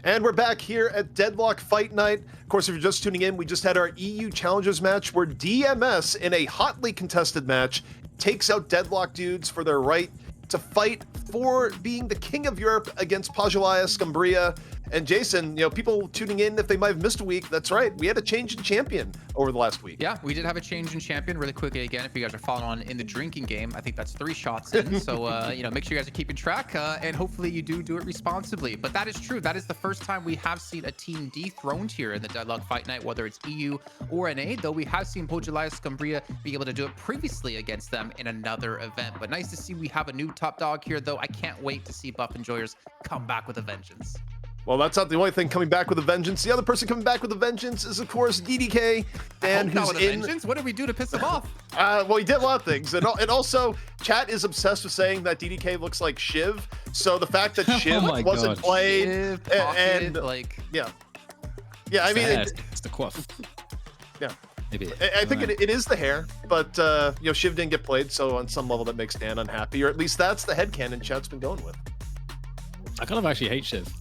And we're back here at Deadlock Fight Night. Of course, if you're just tuning in, we just had our EU Challengers match where DMS, in a hotly contested match, takes out Deadlock dudes for their right to fight for being the king of Europe against Pojilaya Skumbriya. And Jason, people tuning in, if they might have missed a week, that's right. We had a change in champion over the last week. Yeah, we did have a change in champion really quickly. Again, if you guys are following on in the drinking game, I think that's 3 shots in. So, make sure you guys are keeping track and hopefully you do it responsibly. But that is true. That is the first time we have seen a team dethroned here in the Deadlock Fight Night, whether it's EU or NA, though we have seen Pojilaya Skumbriya be able to do it previously against them in another event. But nice to see we have a new top dog here, though. I can't wait to see Buff Enjoyers come back with a vengeance. Well, that's not the only thing coming back with a vengeance. The other person coming back with a vengeance is, of course, DDK. Dan, who's with a vengeance? What did we do to piss him off? Well, he did a lot of things. And also, chat is obsessed with saying that DDK looks like Shiv. So the fact that Shiv wasn't played Shiv, pocket, Yeah, I mean... It's the quaff. Yeah. Maybe. I think it is the hair, but, Shiv didn't get played, so on some level that makes Dan unhappy. Or at least that's the headcanon chat's been going with. I kind of actually hate Shiv.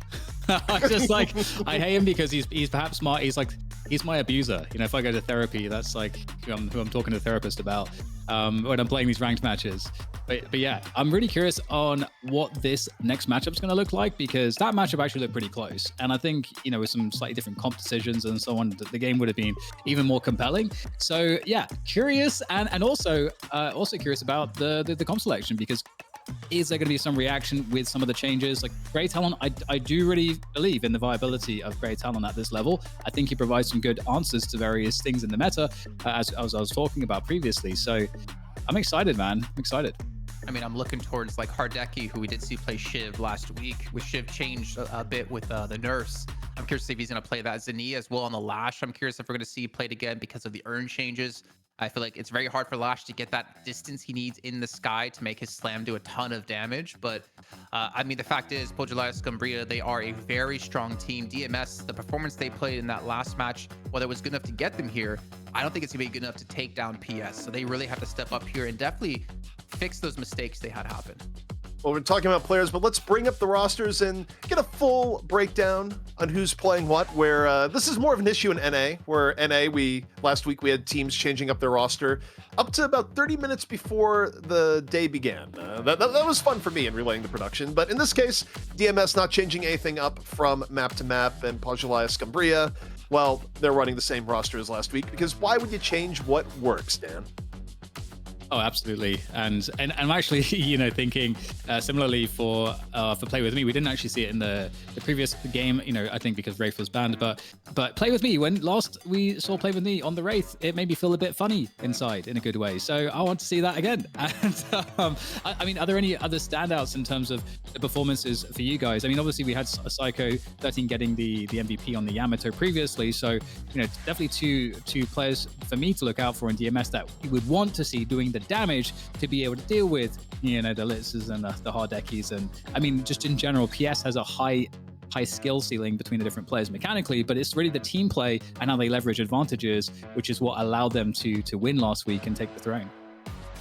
I hate him because he's perhaps smart. He's my abuser. If I go to therapy, that's like who I'm talking to a therapist about when I'm playing these ranked matches. But yeah, I'm really curious on what this next matchup's going to look like, because that matchup actually looked pretty close. And I think, with some slightly different comp decisions and so on, the game would have been even more compelling. So yeah, curious and also curious about the comp selection, because is there going to be some reaction with some of the changes? Like Grey Talon, I do really believe in the viability of Grey Talon at this level. I think he provides some good answers to various things in the meta, as I was talking about previously. So I'm excited, man. I'm excited. I mean, I'm looking towards like Hardeki, who we did see play Shiv last week, with Shiv changed a bit with the nerfs. I'm curious to see if he's going to play that Zani as well on the Lash. I'm curious if we're going to see played again because of the urn changes. I feel like it's very hard for Lash to get that distance he needs in the sky to make his slam do a ton of damage. But I mean, the fact is, Pojilaya Skumbriya, they are a very strong team. DMS, the performance they played in that last match, whether it was good enough to get them here, I don't think it's gonna be good enough to take down PS. So they really have to step up here and definitely fix those mistakes they had happen. Well, we're talking about players, but let's bring up the rosters and get a full breakdown on who's playing what, where this is more of an issue in NA, where last week we had teams changing up their roster up to about 30 minutes before the day began. That was fun for me in relaying the production, but in this case, DMS not changing anything up from map to map, and Pojilaya Skumbriya, well, they're running the same roster as last week, because why would you change what works, Dan? Oh, absolutely, and I'm actually, thinking similarly for Play With Me. We didn't actually see it in the previous game, I think because Wraith was banned, but Play With Me, when last we saw Play With Me on the Wraith, it made me feel a bit funny inside in a good way. So I want to see that again. And I mean, are there any other standouts in terms of the performances for you guys? I mean, obviously we had Psycho 13 getting the MVP on the Yamato previously, so definitely two players for me to look out for in DMS that you would want to see doing the damage to be able to deal with the Litzes and the Hardekis. And I mean, just in general, PS has a high skill ceiling between the different players mechanically, but it's really the team play and how they leverage advantages, which is what allowed them to win last week and take the throne.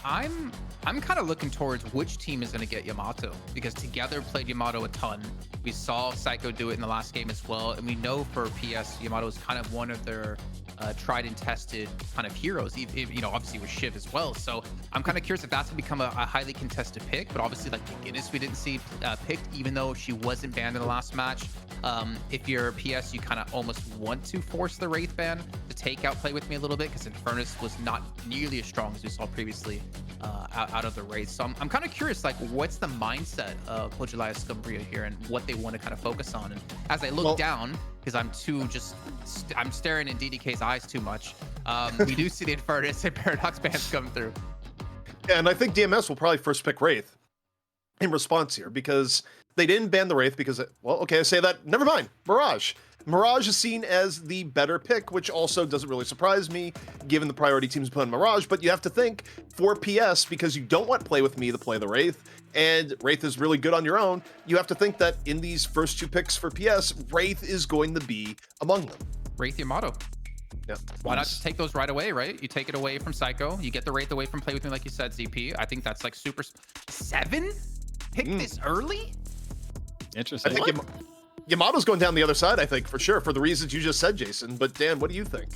I'm kind of looking towards which team is going to get Yamato, because Together played Yamato a ton. We saw Psycho do it in the last game as well, and we know for PS, Yamato is kind of one of their tried and tested kind of heroes, obviously with Shiv as well. So I'm kind of curious if that's gonna become a highly contested pick. But obviously, like Guinness, we didn't see picked, even though she wasn't banned in the last match. If you're PS, you kind of almost want to force the Wraith ban to take out Play With Me a little bit, because Infernus was not nearly as strong as we saw previously out of the Wraith. So I'm kind of curious, like, what's the mindset of Pojilaya Skumbriya here and what they want to kind of focus on. And as I look down, because I'm staring in DDK's eyes too much, we do see the Infernus and Paradox bans come through. Yeah, and I think DMS will probably first pick Wraith in response here, because they didn't ban the Wraith because, I say that, never mind, Mirage. Mirage is seen as the better pick, which also doesn't really surprise me, given the priority teams put on Mirage, but you have to think, for PS, because you don't want Play With Me to play the Wraith, and Wraith is really good on your own, you have to think that in these first 2 picks for PS, Wraith is going to be among them. Wraith Yamato. Yeah. Why not just take those right away, right? You take it away from Psycho, you get the Wraith away from Play With Me, like you said, ZP. I think that's like super... 7? Pick this early? Interesting. Yamato's going down the other side, I think, for sure, for the reasons you just said, Jason. But Dan, what do you think?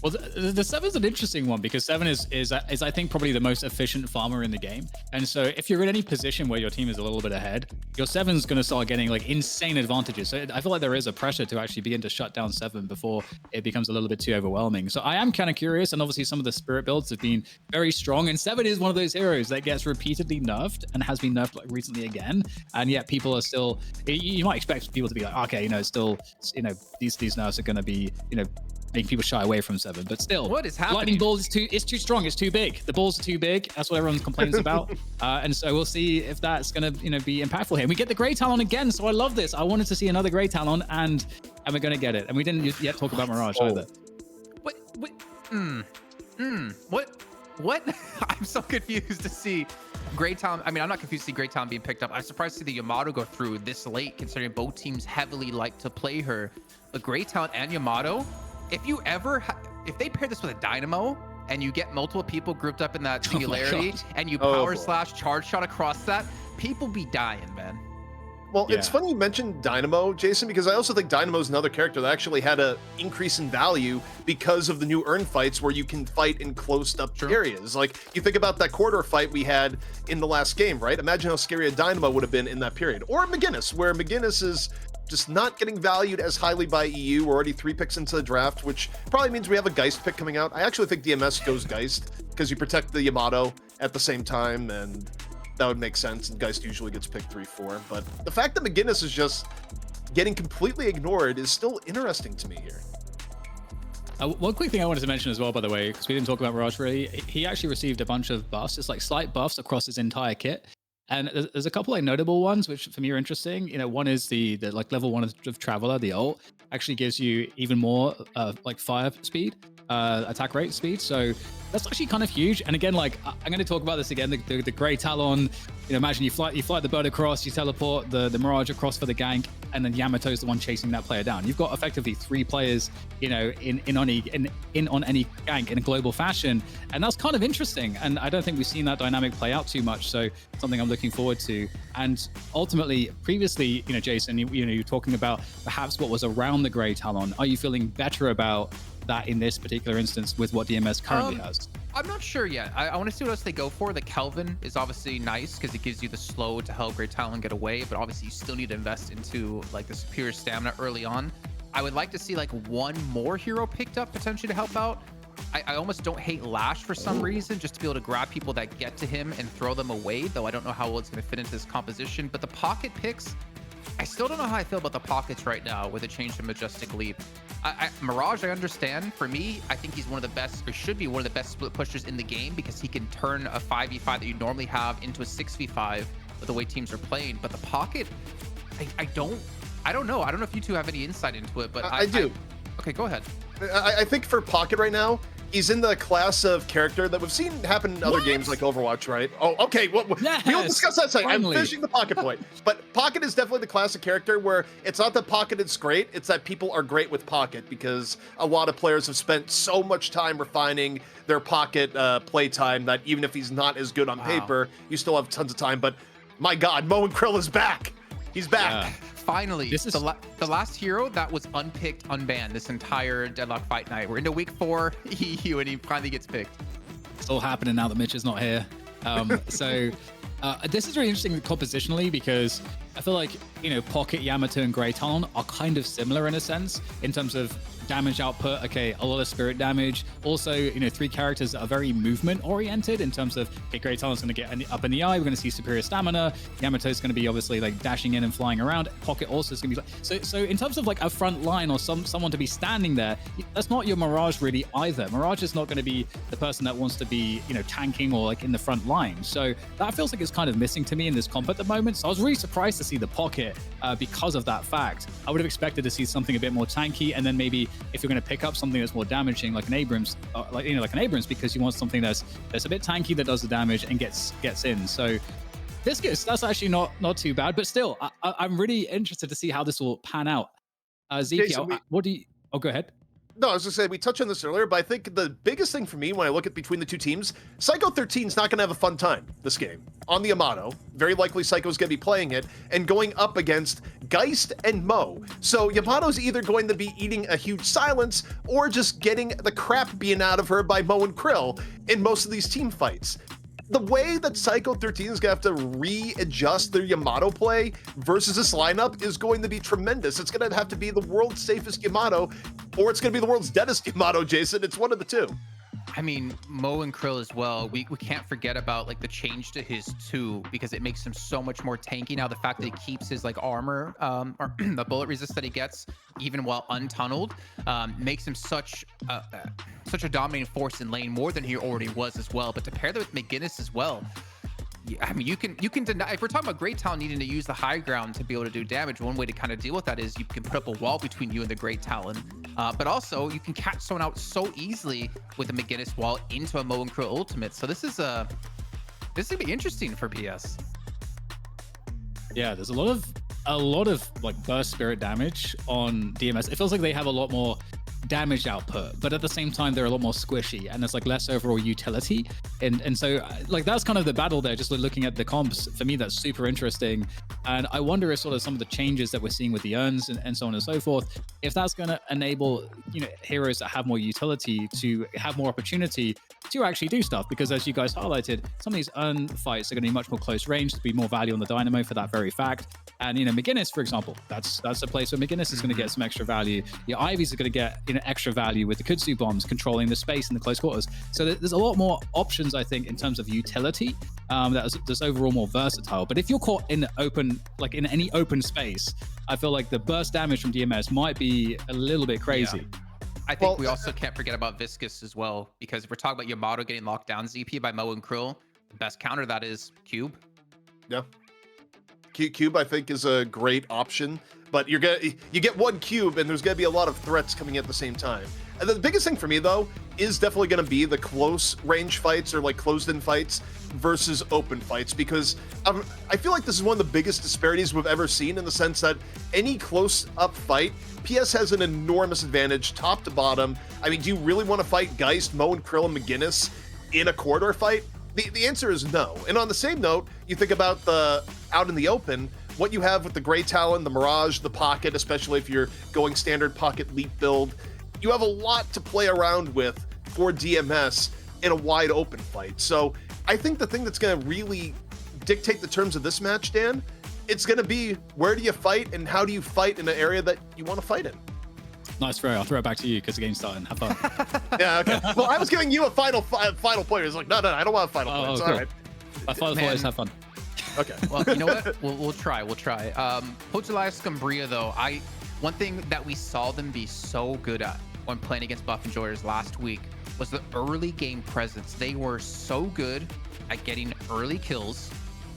Well, the Seven's an interesting one because Seven is I think probably the most efficient farmer in the game. And so if you're in any position where your team is a little bit ahead, your Seven's going to start getting like insane advantages. So I feel like there is a pressure to actually begin to shut down Seven before it becomes a little bit too overwhelming. So I am kind of curious, and obviously some of the spirit builds have been very strong, and Seven is one of those heroes that gets repeatedly nerfed and has been nerfed like recently again. And yet people are still, you might expect people to be like, okay, it's still, these nerfs are going to be, making people shy away from Seven, but still, what is happening? Lightning Ball is too strong. It's too big. The balls are too big. That's what everyone complains about. And so we'll see if that's going to, be impactful here. And we get the Grey Talon again, so I love this. I wanted to see another Grey Talon, and we're going to get it. And we didn't yet talk about Mirage either. What? I'm so confused to see Grey Talon. I mean, I'm not confused to see Grey Talon being picked up. I'm surprised to see the Yamato go through this late, considering both teams heavily like to play her. But Grey Talon and Yamato, if they pair this with a Dynamo and you get multiple people grouped up in that singularity and you power slash charge shot across that, people be dying, man. Well, it's funny you mentioned Dynamo, Jason, because I also think Dynamo is another character that actually had an increase in value because of the new earn fights where you can fight in closed-up areas. Like, you think about that quarter fight we had in the last game, right? Imagine how scary a Dynamo would have been in that period. Or McGinnis, where McGinnis is just not getting valued as highly by EU. We're already 3 picks into the draft, which probably means we have a Geist pick coming out. I actually think DMS goes Geist because you protect the Yamato at the same time, and that would make sense, and Geist usually gets picked 3-4. But the fact that McGinnis is just getting completely ignored is still interesting to me here. One quick thing I wanted to mention as well, by the way, because we didn't talk about Mirage really, he actually received a bunch of buffs. It's like slight buffs across his entire kit. And there's a couple like notable ones, which for me are interesting. One is the like level 1 of Traveler, the ult, actually gives you even more like fire speed, attack rate speed. So that's actually kind of huge. And again, like I'm going to talk about this again, the Grey Talon. Imagine you fly the bird across, you teleport the Mirage across for the gank, and then Yamato's the one chasing that player down. You've got effectively 3 players, in on any gank in a global fashion, and that's kind of interesting. And I don't think we've seen that dynamic play out too much. So something I'm looking forward to. And ultimately, previously, Jason, you're talking about perhaps what was around the Grey Talon. Are you feeling better about that in this particular instance with what DMS currently has? I'm not sure yet. I want to see what else they go for. The Kelvin is obviously nice because it gives you the slow to help Grey Talon get away, but obviously you still need to invest into like the superior stamina early on. I would like to see like one more hero picked up potentially to help out. I almost don't hate Lash for some reason, just to be able to grab people that get to him and throw them away, though I don't know how well it's going to fit into this composition. But the pocket picks, I still don't know how I feel about the pockets right now with a change to Majestic Leap. Mirage, I understand. For me, I think he's one of the best, or should be one of the best split pushers in the game, because he can turn a 5v5 that you normally have into a 6v5 with the way teams are playing. But the pocket, I don't know. I don't know if you two have any insight into it, but I do. Okay, go ahead. I think for Pocket right now, he's in the class of character that we've seen happen in other games like Overwatch, right? Oh, okay. Yes, we'll discuss that second. finally. I'm finishing the Pocket point. But Pocket is definitely the class of character where it's not that Pocket is great, it's that people are great with Pocket, because a lot of players have spent so much time refining their Pocket playtime that even if he's not as good on paper, you still have tons of time. But my God, Mo and Krill is back. He's back. Yeah. Finally, this is the last hero that was unpicked, unbanned this entire Deadlock Fight Night. We're into week 4, and he finally gets picked. It's all happening now that Mitch is not here. So this is really interesting compositionally, because I feel like, Pocket, Yamato, and Grey Talon are kind of similar in a sense in terms of damage output. Okay, a lot of spirit damage. Also, 3 characters that are very movement oriented in terms of, okay, Grey Talon's going to get up in the eye. We're going to see superior stamina. Yamato's going to be obviously like dashing in and flying around. Pocket also is going to be like, so in terms of like a front line or someone to be standing there, that's not your Mirage really either. Mirage is not going to be the person that wants to be, tanking or like in the front line. So that feels like it's kind of missing to me in this comp at the moment. So I was really surprised to see the Pocket because of that fact. I would have expected to see something a bit more tanky, and then maybe if you're going to pick up something that's more damaging, like an Abrams, like an Abrams, because you want something that's a bit tanky that does the damage and gets in. So that's actually not too bad, but still, I'm really interested to see how this will pan out. Zeke, Jason, what do you? Oh, go ahead. No, I was going to say, we touched on this earlier, but I think the biggest thing for me when I look at between the two teams, Psycho 13 is not going to have a fun time this game. On the Yamato, very likely Psycho is going to be playing it, and going up against Geist and Mo. So Yamato's either going to be eating a huge silence or just getting the crap beaten out of her by Mo and Krill in most of these team fights. The way that Psycho 13 is going to have to readjust their Yamato play versus this lineup is going to be tremendous. It's going to have to be the world's safest Yamato, or it's going to be the world's deadest Yamato, Jason. It's one of the two. I mean, Mo and Krill as well. We can't forget about like the change to his 2 because it makes him so much more tanky now. The fact that he keeps his like armor or the bullet resist that he gets even while untunneled makes him such a dominating force in lane, more than he already was as well. But to pair that with McGinnis as well, I mean, you can deny, if we're talking about Great Talon needing to use the high ground to be able to do damage, one way to kind of deal with that is you can put up a wall between you and the Great Talon. But also you can catch someone out so easily with a McGinnis wall into a Mo and Krill ultimate. So this is gonna be interesting for PS. Yeah, there's a lot of like burst spirit damage on DMS. It feels like they have a lot more damage output, but at the same time they're a lot more squishy and there's like less overall utility, and so like that's kind of the battle there. Just looking at the comps, for me that's super interesting, and I wonder if sort of some of the changes that we're seeing with the urns and so on and so forth, if that's going to enable, you know, heroes that have more utility to have more opportunity to actually do stuff, because as you guys highlighted, some of these urn fights are going to be much more close range, to be more value on the dynamo for that very fact. And you know, McGinnis, for example, that's a place where McGinnis is going to get some extra value. Your Ivies are going to get, you know, extra value with the Kudzu bombs controlling the space in the close quarters. So there's a lot more options, I think, in terms of utility. That's overall more versatile. But if you're caught in the open, like in any open space, I feel like the burst damage from DMS might be a little bit crazy. Yeah. I think we also can't forget about Viscous as well, because if we're talking about Yamato getting locked down ZP by Mo and Krill, the best counter to that is Cube. Yeah. Cube, I think, is a great option, but you get one cube and there's going to be a lot of threats coming at the same time. And the biggest thing for me, though, is definitely going to be the close range fights or like closed in fights versus open fights, because I feel like this is one of the biggest disparities we've ever seen, in the sense that any close up fight, PS has an enormous advantage top to bottom. I mean, do you really want to fight Geist, Mo and Krill and McGinnis in a corridor fight? The answer is no. And on the same note, you think about the out in the open, what you have with the Grey Talon, the Mirage, the Pocket, especially if you're going standard Pocket Leap build, you have a lot to play around with for DMS in a wide open fight. So I think the thing that's going to really dictate the terms of this match, Dan, it's going to be where do you fight and how do you fight in an area that you want to fight in. Nice throw. I'll throw it back to you because the game's starting. Have fun. Yeah, okay. Well, I was giving you a final point. It's like, no, I don't want a final point. It's cool. all right. Final point is have fun. Okay. Well, you know what? We'll try. Pojilaya Skumbriya, though, one thing that we saw them be so good at when playing against Buff Enjoyers last week was the early game presence. They were so good at getting early kills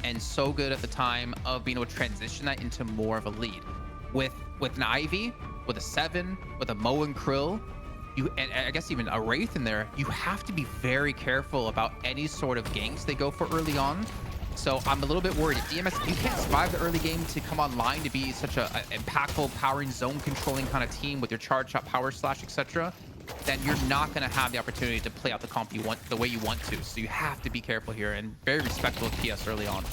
and so good at the time of being able to transition that into more of a lead. With an Ivy, with a 7, with a Mo and Krill, and I guess even a Wraith in there, you have to be very careful about any sort of ganks they go for early on. So I'm a little bit worried. If DMS, if you can't survive the early game to come online to be such a impactful, powering, zone controlling kind of team with your charge shot, power slash, etc., then you're not going to have the opportunity to play out the comp you want the way you want to. So you have to be careful here and very respectful of PS early on.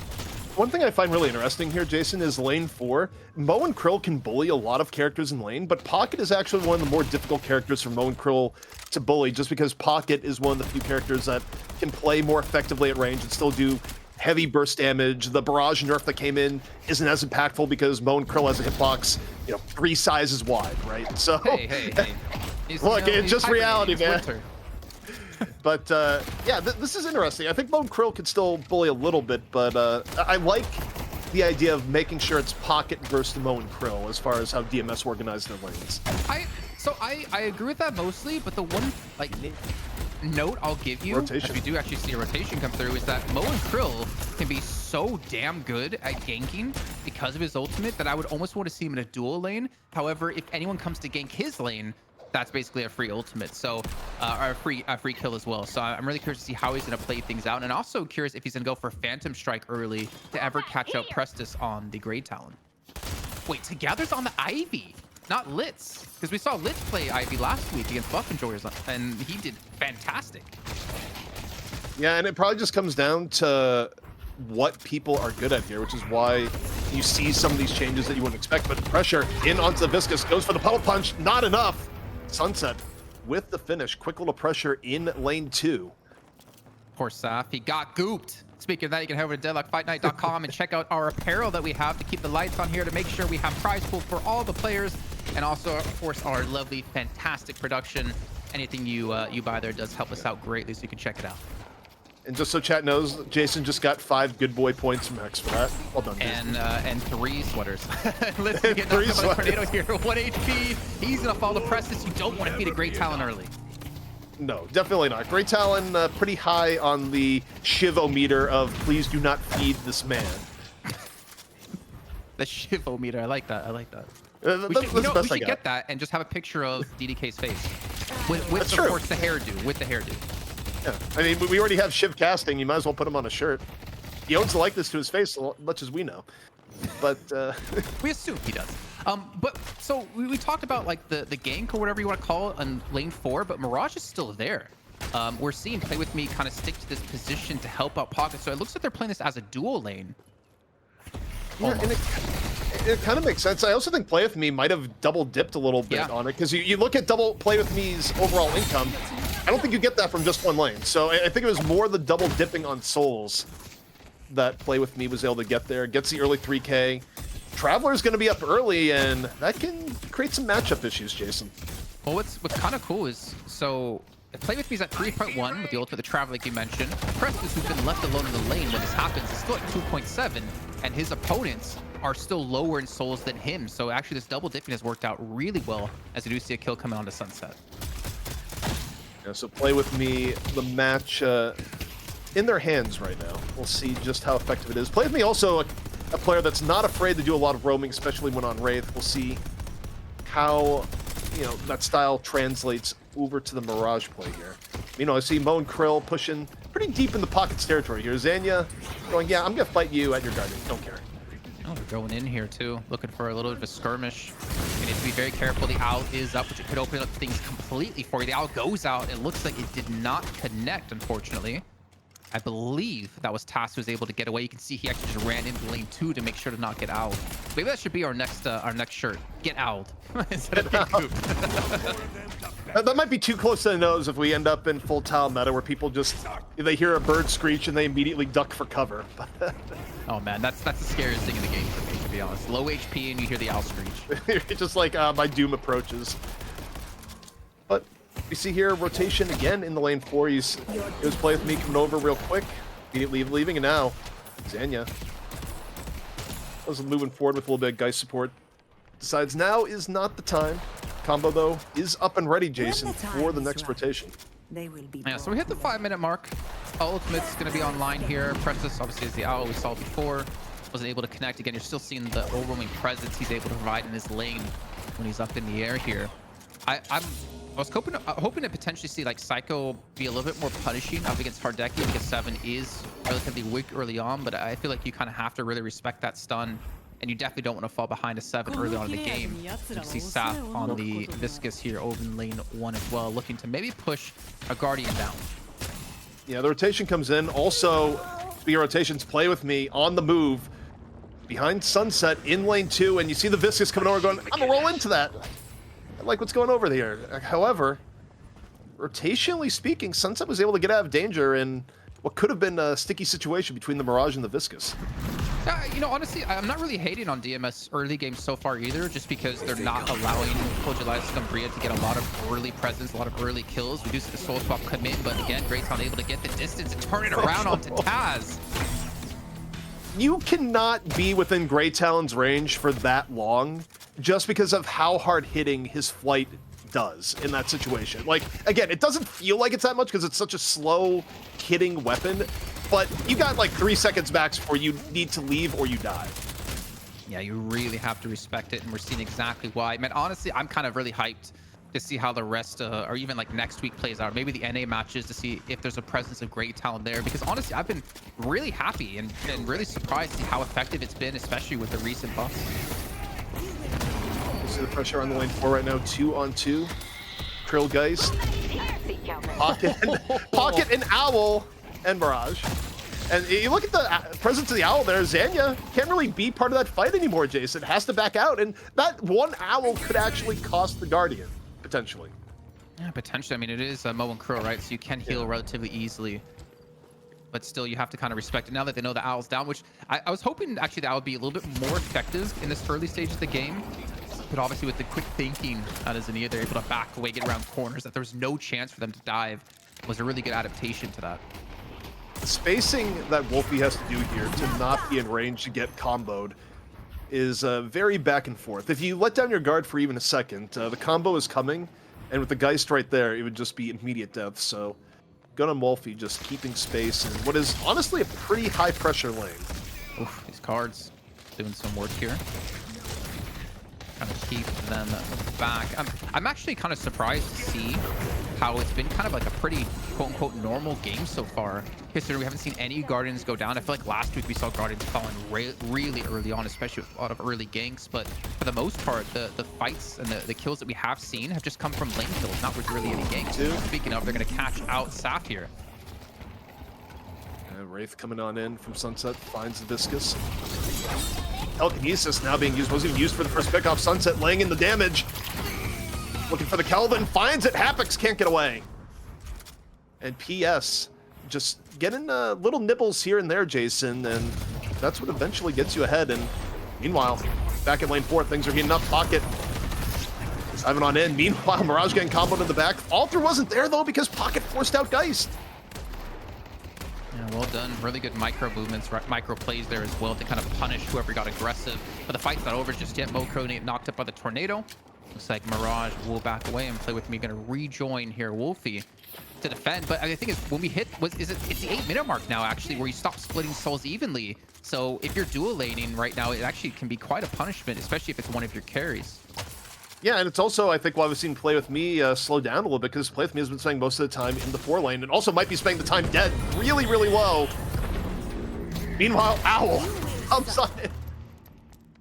One thing I find really interesting here, Jason, is lane 4. Mo and Krill can bully a lot of characters in lane, but Pocket is actually one of the more difficult characters for Mo and Krill to bully, just because Pocket is one of the few characters that can play more effectively at range and still do heavy burst damage. The barrage nerf that came in isn't as impactful because Mo and Krill has a hitbox, 3 sizes wide, right? So hey. Look, it's just reality, man. But yeah, this is interesting. I think Mo and Krill could still bully a little bit, but I like the idea of making sure it's Pocket versus Mo and Krill as far as how DMS organized their lanes. I agree with that mostly, but the one note I'll give you, if you do actually see a rotation come through, is that Mo and Krill can be so damn good at ganking because of his ultimate that I would almost want to see him in a dual lane. However, if anyone comes to gank his lane, that's basically a free ultimate, so or a free kill as well. So I'm really curious to see how he's going to play things out, and also curious if he's going to go for Phantom Strike early to ever catch out Prestus on the Grey Talon. Wait, Together's on the Ivy, not Litz, because we saw Litz play Ivy last week against Buff Enjoyers, and he did fantastic. Yeah, and it probably just comes down to what people are good at here, which is why you see some of these changes that you wouldn't expect, but pressure in onto the Viscous, goes for the puddle punch, not enough. Sunset with the finish, quick little pressure in lane 2. Poor Saf, he got gooped. Speaking of that, you can head over to deadlockfightnight.com and check out our apparel that we have to keep the lights on here to make sure we have prize pool for all the players, and also, of course, our lovely, fantastic production. Anything you buy there does help us out greatly, so you can check it out. And just so chat knows, Jason just got 5 good boy points max for that. Well done, Jason. And 3 sweaters. Let's get a tornado here. 1 HP. He's gonna fall to Prestis. You don't want to feed a Great Talon early. No, definitely not. Great Talon, pretty high on the Shiv-o-meter of please do not feed this man. The Shiv-o-meter. I like that. I like that. That's we should get that and just have a picture of DDK's face with of course the hairdo. With the hairdo. Yeah, I mean, we already have Shiv casting. You might as well put him on a shirt. He owns the likeness to his face, as much as we know. But we assume he does. But so we talked about like the gank or whatever you want to call it on lane 4, but Mirage is still there. We're seeing Play With Me kind of stick to this position to help out Pocket. So it looks like they're playing this as a dual lane. Yeah, and it kind of makes sense. I also think Play With Me might have double dipped a little bit on it, because you look at double Play With Me's overall income. I don't think you get that from just one lane. So I think it was more the double dipping on souls that Play With Me was able to get there. Gets the early 3K. Traveler's going to be up early, and that can create some matchup issues, Jason. Well, what's kind of cool is, so Play With Me's at 3.1 with the ultimate, the Traveler, like you mentioned. Prestis, who's been left alone in the lane when this happens, is still at 2.7, and his opponents are still lower in souls than him. So actually, this double dipping has worked out really well, as we do see a kill coming onto Sunset. Yeah, so Play With Me, the match in their hands right now. We'll see just how effective it is. Play With Me also a player that's not afraid to do a lot of roaming, especially when on Wraith. We'll see how that style translates over to the Mirage play here. I see Mo and Krill pushing pretty deep in the Pockets territory here. Zanya going, yeah, I'm gonna fight you at your garden. Don't care. Oh, they're going in here too, looking for a little bit of a skirmish. You need to be very careful. The owl is up, which could open up things completely for you. The owl goes out. It looks like it did not connect, unfortunately. I believe that was Tass who was able to get away. You can see he actually just ran into lane 2 to make sure to not get owled. Maybe that should be our next shirt. Get owled instead of get cooped. That might be too close to the nose if we end up in full tile meta where people just, they hear a bird screech and they immediately duck for cover. Oh man, that's the scariest thing in the game for me, to be honest. Low HP and you hear the owl screech. It's just like my doom approaches. But we see here rotation again in the lane 4. It was Play With Me coming over real quick, immediately leaving, and now Zanya was moving forward with a little bit of Geist support. Decides now is not the time. Combo though is up and ready, Jason, for the next rotation. Yeah, so we hit the 5-minute mark. Ultimate's going to be online here. Prestis obviously is the owl we saw before. Wasn't able to connect. Again, you're still seeing the overwhelming presence he's able to provide in his lane when he's up in the air here. I was hoping to potentially see like Psycho be a little bit more punishing up against Hardeki, because 7 is relatively weak early on, but I feel like you kind of have to really respect that stun, and you definitely don't want to fall behind a 7 early on in the game. You can see Saf on the Viscous here over in lane 1 as well, looking to maybe push a Guardian down. Yeah, the rotation comes in. Also, speaking of rotations, Play With Me on the move behind Sunset in lane 2, and you see the Viscous coming over going, I'm gonna roll into that. I like what's going over here. However, rotationally speaking, Sunset was able to get out of danger in what could have been a sticky situation between the Mirage and the Viscous. Honestly, I'm not really hating on DMS early games so far either, just because they're not allowing Pojilaya Skumbriya to get a lot of early presence, a lot of early kills. We do see the soul swap come in, but again, Great Talon able to get the distance and turn it around onto Taz. You cannot be within Great Talon's range for that long just because of how hard hitting his flight does in that situation. Like, again, it doesn't feel like it's that much because it's such a slow hitting weapon, but you got like 3 seconds max before you need to leave or you die. Yeah, you really have to respect it, and we're seeing exactly why. Man, honestly, I'm kind of really hyped to see how the rest, or even like next week plays out. Maybe the NA matches to see if there's a presence of Great Talon there, because honestly, I've been really happy and really surprised to see how effective it's been, especially with the recent buffs. You see the pressure on the lane 4 right now, 2-on-2. Krill Geist, Pocket and Owl, and Mirage. And you look at the presence of the owl there, Zanya can't really be part of that fight anymore, Jason. Has to back out, and that one owl could actually cost the Guardian, potentially. Yeah, potentially. I mean, it is Mo and Crow, right? So you can heal relatively easily. But still, you have to kind of respect it now that they know the owl's down, which I was hoping actually the owl would be a little bit more effective in this early stage of the game. But obviously with the quick thinking out of Zania, they're able to back away, get around corners, that there was no chance for them to dive. Was a really good adaptation to that. The spacing that Wolfie has to do here to not be in range to get comboed is very back and forth. If you let down your guard for even a second, the combo is coming, and with the Geist right there, it would just be immediate death. So good on Wolfie, just keeping space in what is honestly a pretty high pressure lane. Oof, these cards doing some work here. Kind of keep them back. I'm actually kind of surprised to see how it's been kind of like a pretty quote-unquote normal game so far, considering we haven't seen any Guardians go down. I feel like last week we saw Guardians falling really early on, especially with a lot of early ganks, but for the most part, the fights and the kills that we have seen have just come from lane kills, not with really any ganks. Speaking of, they're going to catch out Saf here. Wraith coming on in from Sunset, finds the Viscus. Telekinesis now being used, wasn't even used for the first pick off. Sunset laying in the damage. Looking for the Kelvin, finds it. Hapex can't get away. And PS just getting little nibbles here and there, Jason, and that's what eventually gets you ahead. And meanwhile, back in lane 4, things are heating up. Pocket diving on in. Meanwhile, Mirage getting comboed in the back. Alter wasn't there, though, because Pocket forced out Geist. Yeah, well done. Really good micro movements, micro plays there as well to kind of punish whoever got aggressive. But the fight's not over just yet. Mo Crow knocked up by the tornado. Looks like Mirage will back away and play with me. Going to rejoin here, Wolfie, to defend. But I think it's when we hit, it's the 8-minute mark now, actually, where you stop splitting souls evenly. So if you're dual laning right now, it actually can be quite a punishment, especially if it's one of your carries. Yeah, and it's also, I think, why we've seen Play With Me slow down a little bit, because Play With Me has been spending most of the time in the 4 lane, and also might be spending the time dead really low. Meanwhile, Owl comes on in.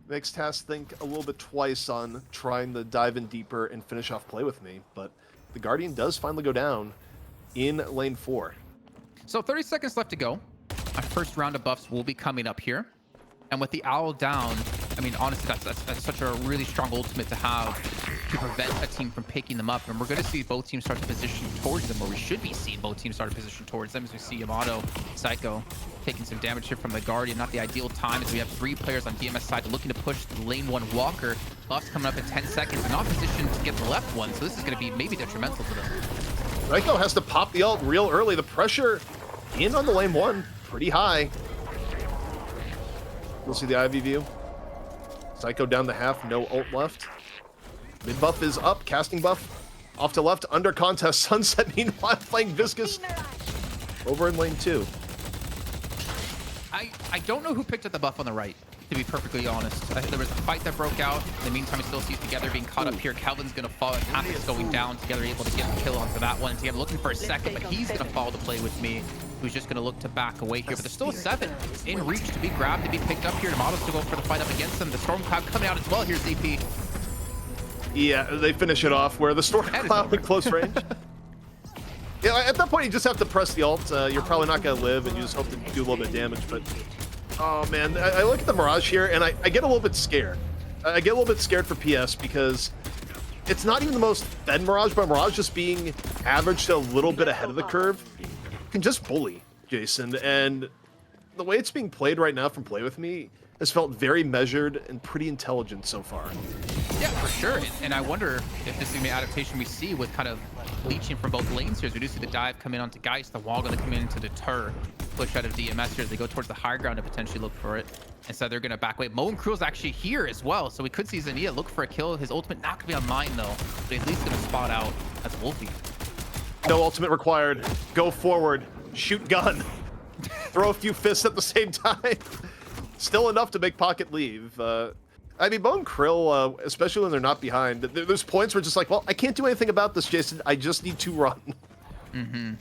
Makes Tass think a little bit twice on trying to dive in deeper and finish off Play With Me, but the Guardian does finally go down in lane 4. So 30 seconds left to go. Our first round of buffs will be coming up here. And with the Owl down, I mean, honestly, that's such a really strong ultimate to have to prevent a team from picking them up. And we're going to see both teams start to position towards them, or we should be seeing both teams start to position towards them, as we see Yamato, Psycho taking some damage here from the Guardian. Not the ideal time, as we have 3 players on DMS side looking to push lane 1 Walker. Buffs coming up in 10 seconds and not positioned to get the left one, so this is going to be maybe detrimental to them. Psycho has to pop the ult real early. The pressure in on the lane 1 pretty high. We'll see the IV view. Psycho down the half, no ult left. Mid buff is up, casting buff off to left, under contest. Sunset meanwhile playing Viscus over in lane 2. I don't know who picked up the buff on the right, to be perfectly honest. There was a fight that broke out. In the meantime, we still see Together being caught up here. Calvin's going to fall, and Happy's going down. Together able to get a kill onto that one. Together looking for a second, but he's going to fall to Play With Me, who's just going to look to back away here. But there's still 7 in reach to be grabbed, to be picked up here. Tomatos to go for the fight up against them. The Storm Cloud coming out as well. Here's ZP. Yeah, they finish it off where the Storm Cloud in close range. Yeah, at that point, you just have to press the ult. You're probably not going to live, and you just hope to do a little bit of damage. But, oh, man, I look at the Mirage here, and I get a little bit scared. I get a little bit scared for PS because it's not even the most fed Mirage, but Mirage just being average to a little bit ahead of the curve can just bully, Jason. And the way it's being played right now from Play With Me has felt very measured and pretty intelligent so far. Yeah, for sure. And I wonder if this is going to be an adaptation we see with kind of leeching from both lanes here. As we do see the dive come in onto Geist, the wall going to come in to deter push out of DMS here as they go towards the high ground to potentially look for it. Instead, they're going to back away. Mo and Crew's actually here as well, so we could see Zania look for a kill. His ultimate not going to be online, though, but at least going to spot out as Wolfie. No ultimate required. Go forward. Shoot gun. Throw a few fists at the same time. Still enough to make Pocket leave. I mean, Bone Krill, especially when they're not behind, there's points where it's just like, well, I can't do anything about this, Jason. I just need to run. Mm-hmm.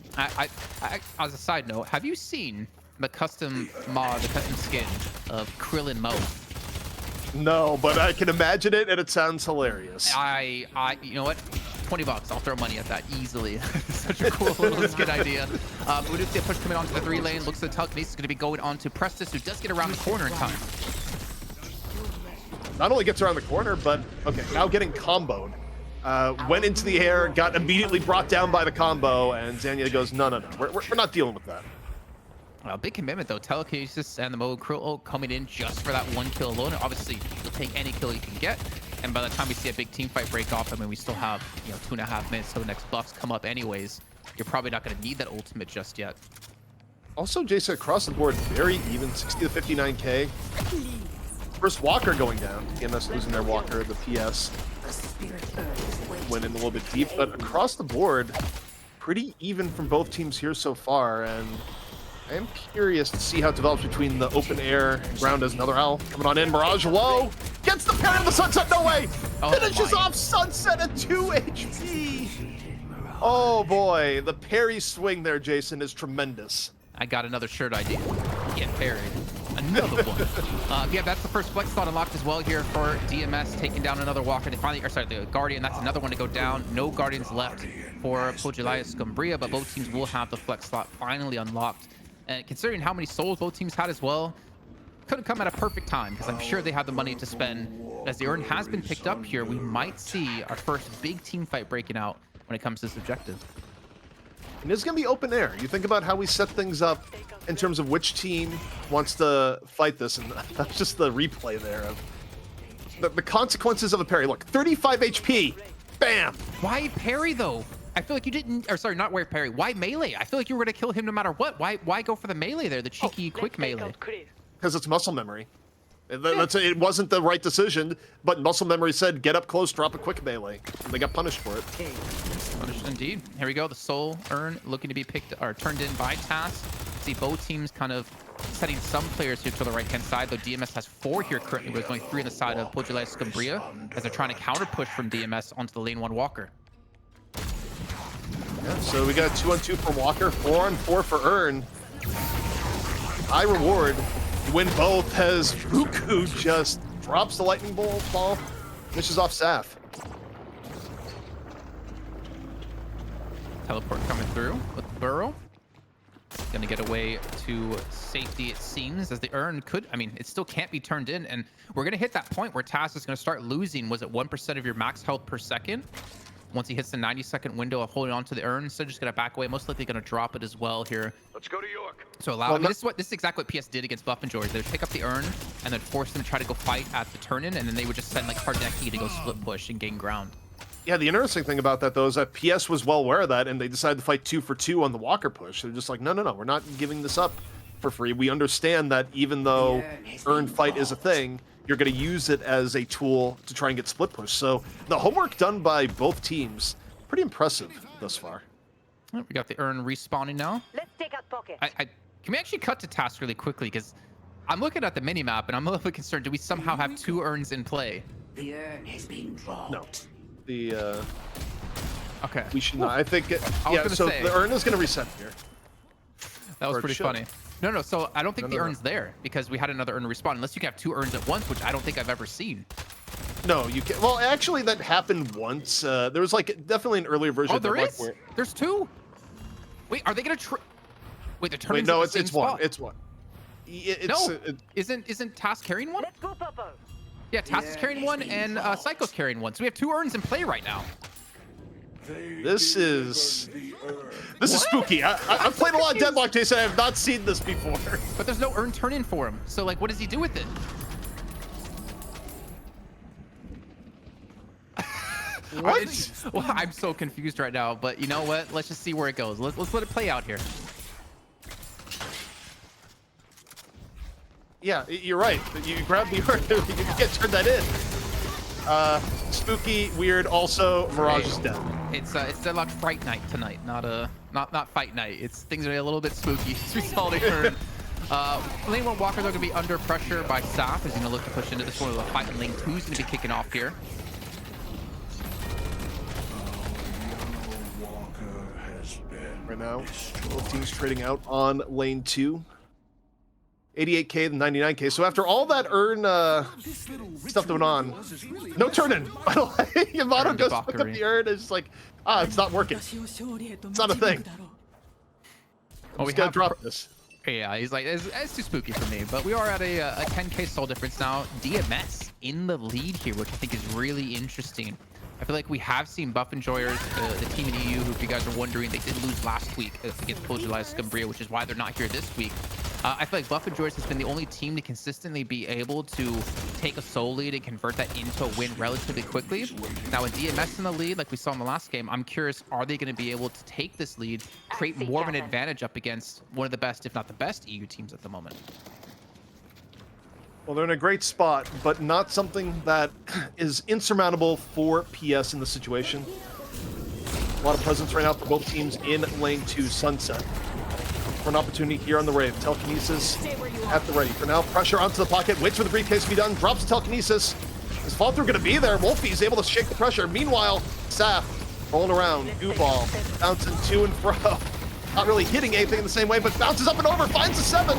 As a side note, have you seen the custom mod, the custom skin of Krill and Mo? No, but I can imagine it, and it sounds hilarious. You know what? $20. I'll throw money at that easily. Such a cool little skid idea. We do see a push coming onto the 3 lane. Looks like telekinesis is going to be going on to Prestis, who does get around the corner in time. Not only gets around the corner, but okay, now getting comboed. Went into the air, got immediately brought down by the combo, and Zanya goes, no, we're not dealing with that. Big commitment though. Telekinesis and the Mo Cruel coming in just for that 1 kill alone. And obviously, you'll take any kill you can get. And by the time we see a big team fight break off, I mean, we still have 2.5 minutes till the next buffs come up anyways. You're probably not going to need that ultimate just yet. Also, Jason, across the board, very even, 60 to 59k. First Walker going down. EMS losing their Walker, the PS went in a little bit deep, but across the board, pretty even from both teams here so far. And I am curious to see how it develops between the open air and ground as another owl coming on in. Mirage low, gets the parry of the Sunset, no way! Finishes off Sunset at 2 HP! Oh boy, the parry swing there, Jason, is tremendous. I got another shirt idea. Get parried. Another one. Yeah, that's the first flex slot unlocked as well here for DMS, taking down another Walker. They finally, or sorry, the Guardian. That's another one to go down. No Guardians left for Pojilaya Skumbriya, but both teams will have the flex slot finally unlocked. And considering how many souls both teams had as well, could have come at a perfect time because I'm sure they have the money to spend. As the urn has been picked up here, we might see our first big team fight breaking out when it comes to this objective. And it's going to be open air. You think about how we set things up in terms of which team wants to fight this, and that's just the replay there of the consequences of a parry. Look, 35 HP, bam! Why parry though? I feel like you didn't, or sorry, not why parry. Why melee? I feel like you were going to kill him no matter what. Why go for the melee there, the cheeky quick melee? Because it's muscle memory. It wasn't the right decision, but muscle memory said get up close, drop a quick melee. And they got punished for it. Punished indeed. Here we go. The soul urn looking to be picked or turned in by Task. See both teams kind of setting some players here to the right hand side, though DMS has 4 here currently, but there's only 3 on the side of Pojilaya Skumbriya as they're trying to counter push from DMS onto the lane 1 Walker. Yeah, so we got 2-on-2 for Walker, 4-on-4 for Urn. High reward. You win both as Fuku just drops the lightning ball, finishes off Saf. Teleport coming through with the Burrow. Gonna get away to safety, it seems, as the urn could, I mean, it still can't be turned in, and we're gonna hit that point where Task is gonna start losing, was it 1% of your max health per second? Once he hits the 90-second window of holding on to the urn, instead just gonna back away, most likely gonna drop it as well here. Let's go to York. So allow, I mean, this is exactly what PS did against Buff and George. They would pick up the urn and then force them to try to go fight at the turn-in, and then they would just send like Hardeki to go split push and gain ground. Yeah, the interesting thing about that, though, is that PS was well aware of that, and they decided to fight 2 for 2 on the Walker push. They're just like, no, we're not giving this up for free. We understand that even though urn fight is a thing, you're going to use it as a tool to try and get split push. So the homework done by both teams, pretty impressive thus far. Oh, we got the urn respawning now. Let's take out pocket. Can we actually cut to Task really quickly? Because I'm looking at the mini-map, and I'm a little bit concerned. Do we somehow have 2 urns in play? The urn has been dropped. No. The Okay. we should not. I think gonna so say. the urn is going to reset here. That was Or it pretty should. funny. No, so I don't think the No. urn's there because we had another urn respawn, unless you can have 2 urns at once, which I don't think I've ever seen. No, you can't. Well, actually, that happened once. There was like definitely an earlier version. Oh, of there like, is? There's 2? Wait, are they going to Wait, they're turning Wait, no, the it's same one. spot. It's one. It's, No, isn't Task carrying one? Let's go, Papa. Yeah, Task is carrying one, and Psycho's carrying one. So we have 2 urns in play right now. This is spooky. I've played a lot of Deadlock, Jason. I have not seen this before. But there's no urn turn-in for him. So, like, what does he do with it? What? Well, I'm so confused right now. But you know what? Let's just see where it goes. Let's let it play out here. Yeah, you're right. You grab the urn, you can't turn that in. Spooky, weird. Also, Mirage is dead. It's Deadlock Fight Night tonight, not Fight Night. Things are a little bit spooky. As we saw the urn. Lane 1 Walker, they're going to be under pressure by Saf. He's going to look to push into this one. The fight in lane 2 is going to be kicking off here. Right now, both teams trading out on lane 2. 88K, then 99K. So after all that earn stuff going on, no turn-in. By the way, Yamato goes to pick up the earn. It's like, it's not working. It's not a thing. Well, we gotta have drop this. Yeah, he's like, it's too spooky for me. But we are at a 10K soul difference now. DMS in the lead here, which I think is really interesting. I feel like we have seen Buff Enjoyers, the team in EU, who, if you guys are wondering, they did lose last week against Pojilaya Skumbriya, which is why they're not here this week. I feel like Buff Enjoyers has been the only team to consistently be able to take a soul lead and convert that into a win relatively quickly. Now, with DMS in the lead, like we saw in the last game, I'm curious, are they going to be able to take this lead, create more of an advantage up against one of the best, if not the best, EU teams at the moment? Well, they're in a great spot, but not something that is insurmountable for PS in the situation. A lot of presence right now for both teams in lane 2 Sunset. For an opportunity here on the Rave. Telekinesis at the ready. For now, pressure onto the pocket. Waits for the briefcase to be done. Drops telekinesis. Is fall through going to be there? Wolfie's able to shake the pressure. Meanwhile, Saf rolling around. Goo ball. Bouncing to and fro. Not really hitting anything in the same way, but bounces up and over. Finds the 7.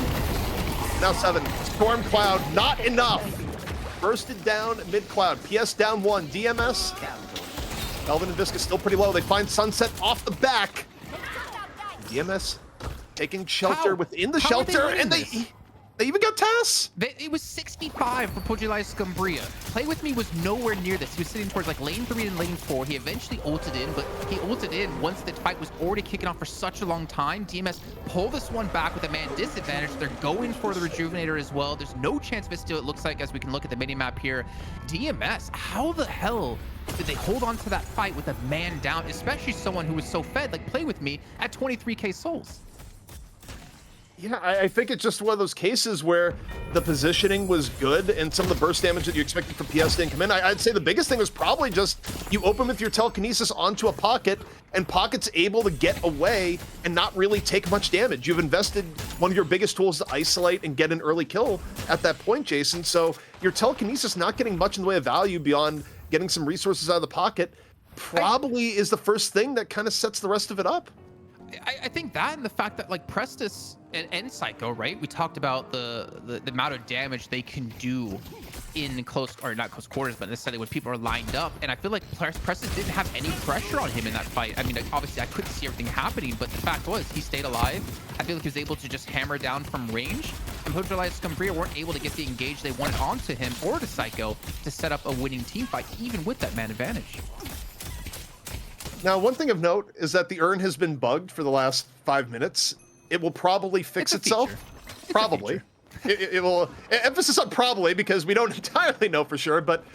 Now 7. Storm Cloud, not enough. Bursted down mid cloud. PS down 1. DMS. Melvin and Viscus still pretty low. They find Sunset off the back. DMS taking shelter within the shelter, and they even got TAS. It was 65 for Pojilaya Skumbriya. Play With Me was nowhere near this. He was sitting towards like lane 3 and lane 4. He eventually ulted in, but he ulted in once the fight was already kicking off for such a long time. DMS pull this one back with a man disadvantage. They're going for the Rejuvenator as well. There's no chance of it still, it looks like, as we can look at the mini-map here. DMS, how the hell did they hold on to that fight with a man down, especially someone who was so fed, like Play With Me, at 23K souls? Yeah, I think it's just one of those cases where the positioning was good and some of the burst damage that you expected from PS didn't come in. I'd say the biggest thing was probably just you open with your telekinesis onto a pocket, and pocket's able to get away and not really take much damage. You've invested one of your biggest tools to isolate and get an early kill at that point, Jason. So your telekinesis not getting much in the way of value beyond getting some resources out of the pocket probably is the first thing that kind of sets the rest of it up. I think that, and the fact that like Prestus and Psycho, right? We talked about the amount of damage they can do in close, or not close quarters, but necessarily when people are lined up. And I feel like Prestus didn't have any pressure on him in that fight. I mean, obviously I couldn't see everything happening, but the fact was he stayed alive. I feel like he was able to just hammer down from range. And Pojilaya Skumbriya weren't able to get the engage they wanted onto him or to Psycho to set up a winning team fight, even with that man advantage. Now, one thing of note is that the urn has been bugged for the last 5 minutes. It will probably fix itself. Probably. It will. Emphasis on probably, because we don't entirely know for sure. But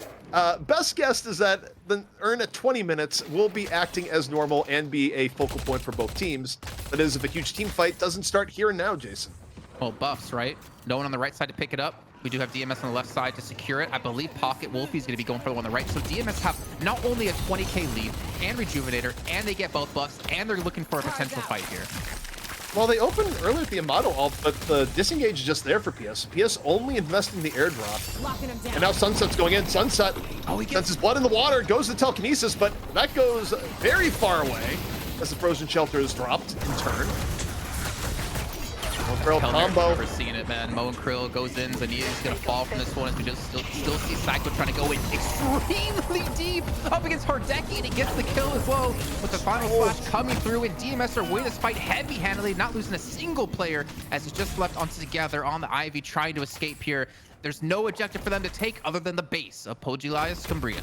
best guess is that the urn at 20 minutes will be acting as normal and be a focal point for both teams. That is, if a huge team fight doesn't start here and now, Jason. Well, buffs, right? No one on the right side to pick it up. We do have DMS on the left side to secure it. I believe Pocket Wolfie is going to be going for the one on the right. So DMS have not only a 20K lead and Rejuvenator, and they get both buffs, and they're looking for a potential fight here. Well, they opened earlier with the Yamato ult, but the disengage is just there for PS. PS only investing the airdrop. And now Sunset's going in. Sunset senses blood in the water, goes to telekinesis, but that goes very far away as the frozen shelter is dropped in turn. Krill combo. Never seen it, man. Mo and Krill goes in. Zania's gonna fall from this one as we just still see Psycho trying to go in extremely deep up against Hardeki, and he gets the kill as well with the final flash coming through. And DMS are winning this fight heavy-handedly, not losing a single player as it's just left onto together on the Ivy trying to escape here. There's no objective for them to take other than the base of Pojilaya Skumbriya.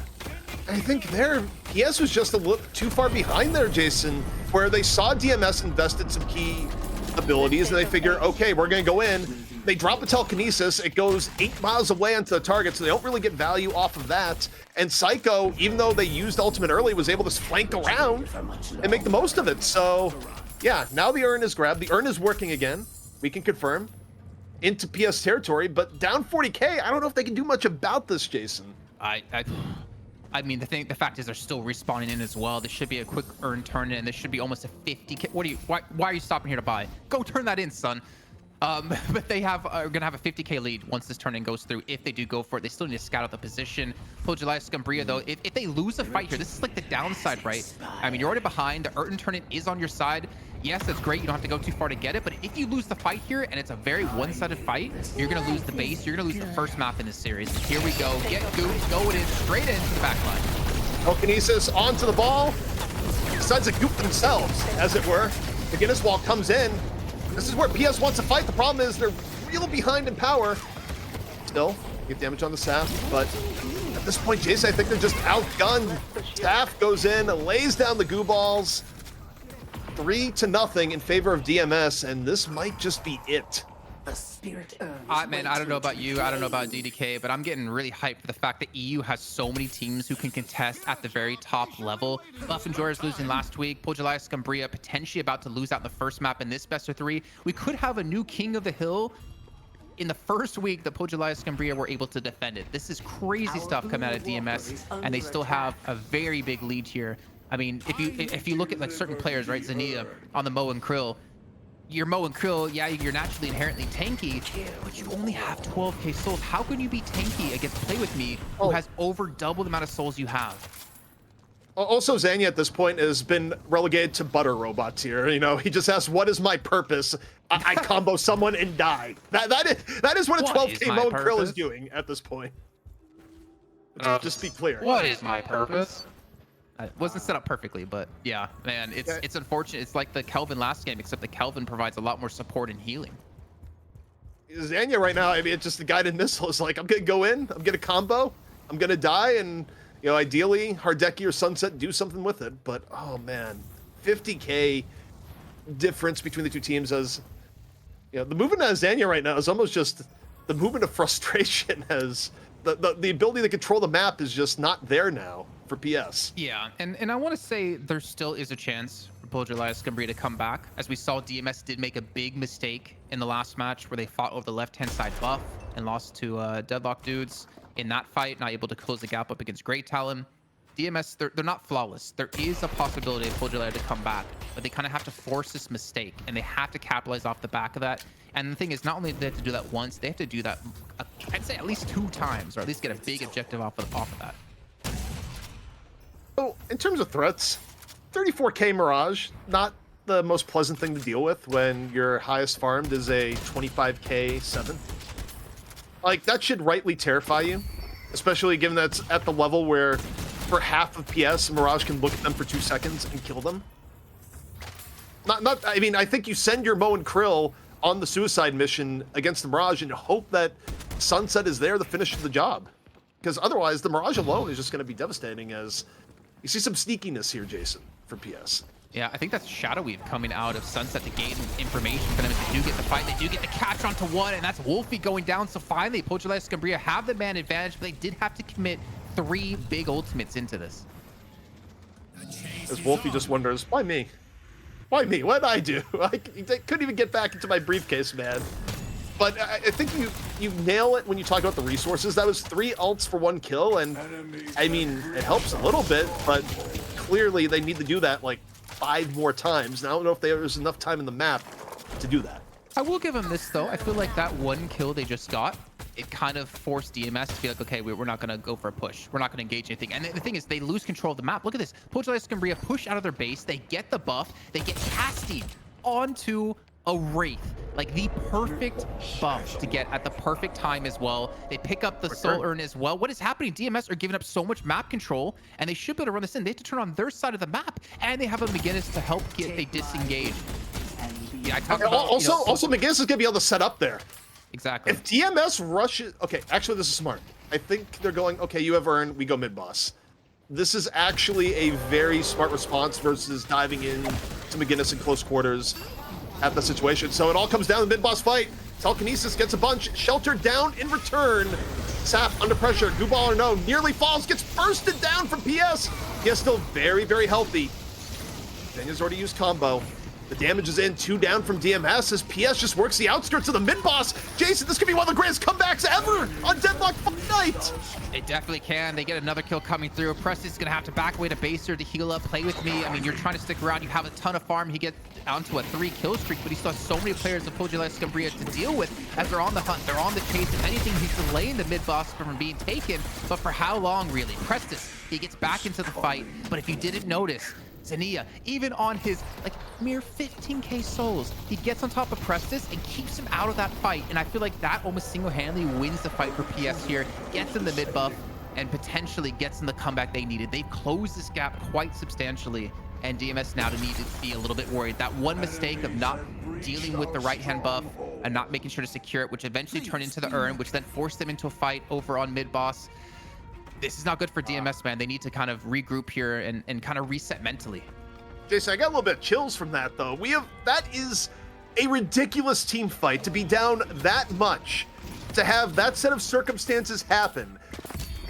I think their PS was just a little too far behind there, Jason, where they saw DMS invested some key abilities and they figure, okay, we're gonna go in. They drop a telekinesis, it goes 8 miles away onto the target, so they don't really get value off of that. And Psycho, even though they used ultimate early, was able to flank around and make the most of it. So yeah, now the urn is grabbed. The urn is working again, we can confirm, into PS territory, but down 40K, I don't know if they can do much about this, Jason. I mean, the fact is they're still respawning in as well. This should be a quick earn turn in. This should be almost a 50K. Why are you stopping here to buy? Go turn that in, son. But they are gonna have a 50k lead once this turn-in goes through. If they do go for it, they still need to scout out the position. Pojilaya Skumbriya, though, if they lose a fight here, this is like the downside, right? I mean, you're already behind. The Urton turn-in is on your side. Yes, that's great. You don't have to go too far to get it. But if you lose the fight here, and it's a very one-sided fight, you're gonna lose the base. You're gonna lose the first map in this series. Here we go. Get gooped, going in straight into the back line. Telekinesis onto the ball. Decides to goop themselves, as it were. The Guinness wall comes in. This is where PS wants to fight. The problem is they're real behind in power. Still, get damage on the staff, but at this point, Jason, I think they're just outgunned. Staff goes in, lays down the goo balls. 3-0 in favor of DMS, and this might just be it. The spirit Man, I don't know about you. I don't know about DDK, but I'm getting really hyped for the fact that EU has so many teams who can contest at the very top level. Buff and Joyers losing last week. Pojilaya Skumbriya potentially about to lose out the first map in this best of 3. We could have a new King of the Hill in the first week that Pojilaya Skumbriya were able to defend it. This is crazy stuff coming out of DMS, and they still have a very big lead here. I mean, if you look at like certain players, right, Zania on the Mo and Krill, your Mo and Krill, yeah, you're naturally inherently tanky, but you only have 12k souls. How can you be tanky against Play With Me, who has over double the amount of souls you have? Also, Zanya at this point has been relegated to butter robot tier. You know, he just asks, "What is my purpose?" I combo someone and die. That is what a 12k Mo and Krill is doing at this point. Just be clear. What is my purpose? It wasn't set up perfectly, but yeah, man, it's unfortunate. It's like the Kelvin last game, except the Kelvin provides a lot more support and healing. Zanya right now, I mean, it's just the guided missile is like, I'm gonna go in, I'm gonna combo, I'm gonna die, and you know, ideally Hardeki or Sunset do something with it. But oh man, 50k difference between the two teams. As you know, the movement of Zanya right now is almost just the movement of frustration. As the ability to control the map is just not there now for PS. Yeah, and I want to say there still is a chance for Pojilaya Skumbriya to come back. As we saw, DMS did make a big mistake in the last match where they fought over the left-hand side buff and lost to Deadlock dudes in that fight, not able to close the gap up against Great Talon. DMS, they're not flawless. There is a possibility of Pojilaya to come back, but they kind of have to force this mistake, and they have to capitalize off the back of that. And the thing is, not only do they have to do that once, they have to do that, I'd say at least 2 times, or at least get a big objective off of that. So, in terms of threats, 34k Mirage, not the most pleasant thing to deal with when your highest farmed is a 25k 7. Like, that should rightly terrify you, especially given that's at the level where for half of PS, Mirage can look at them for 2 seconds and kill them. I mean, I think you send your Mo and Krill on the suicide mission against the Mirage and hope that Sunset is there to finish the job. Because otherwise, the Mirage alone is just going to be devastating. As you see some sneakiness here, Jason, for PS. Yeah, I think that's Shadow Weave coming out of Sunset to gain information for them as they do get the fight. They do get the catch onto one, and that's Wolfie going down. So finally, Pojilaya Skumbriya have the man advantage, but they did have to commit 3 big ultimates into this. As Wolfie just wonders, why me? Why me? What did I do? I couldn't even get back into my briefcase, man. But I think you nail it when you talk about the resources. That was 3 ults for 1 kill, and I mean, it helps a little bit, but clearly they need to do that like 5 more times. Now, I don't know if there's enough time in the map to do that. I will give them this, though. I feel like that 1 kill they just got, it kind of forced DMS to be like, okay, we're not going to go for a push. We're not going to engage anything. And the thing is, they lose control of the map. Look at this. Pojilaya Skumbriya push out of their base. They get the buff. They get casting onto a Wraith. Like the perfect buff to get at the perfect time as well. They pick up the Soul Urn as well. What is happening? DMS are giving up so much map control, and they should be able to run this in. They have to turn on their side of the map, and they have a McGinnis to help get they disengage. Yeah, I talked about, also McGinnis is going to be able to set up there. Exactly. If DMS rushes... Okay, actually, this is smart. I think they're going, okay, you have Urn, we go mid-boss. This is actually a very smart response versus diving in to McGinnis in close quarters at the situation. So it all comes down to the mid-boss fight. Telekinesis gets a bunch, sheltered down in return. Sap under pressure, goo ball or no, nearly falls, gets bursted down from PS. PS still very, very healthy. Daniel's already used combo. The damage is in, 2 down from DMS as PS just works the outskirts of the mid-boss. Jason, this could be one of the greatest comebacks ever on Deadlock Fight Night. They definitely can. They get another kill coming through. Preston's gonna have to back away to base here to heal up, play with me. I mean, you're trying to stick around. You have a ton of farm. He gets onto a 3 kill streak, but he still has so many players of Pojilaya Skumbriya to deal with as they're on the hunt. They're on the chase. If anything, he's delaying the mid-boss from being taken, but for how long, really? Prestis, he gets back into the fight, but if you didn't notice, Zania, even on his like mere 15k souls, he gets on top of Prestis and keeps him out of that fight. And I feel like that almost single-handedly wins the fight for PS here, gets in the mid buff, and potentially gets in the comeback they needed. They've closed this gap quite substantially, and DMS now needed to be a little bit worried. That one mistake of not dealing with the right-hand buff and not making sure to secure it, which eventually turned into the urn, which then forced them into a fight over on mid-boss. This is not good for DMS, man. They need to kind of regroup here and kind of reset mentally. Jason, I got a little bit of chills from that, though. That is a ridiculous team fight to be down that much, to have that set of circumstances happen.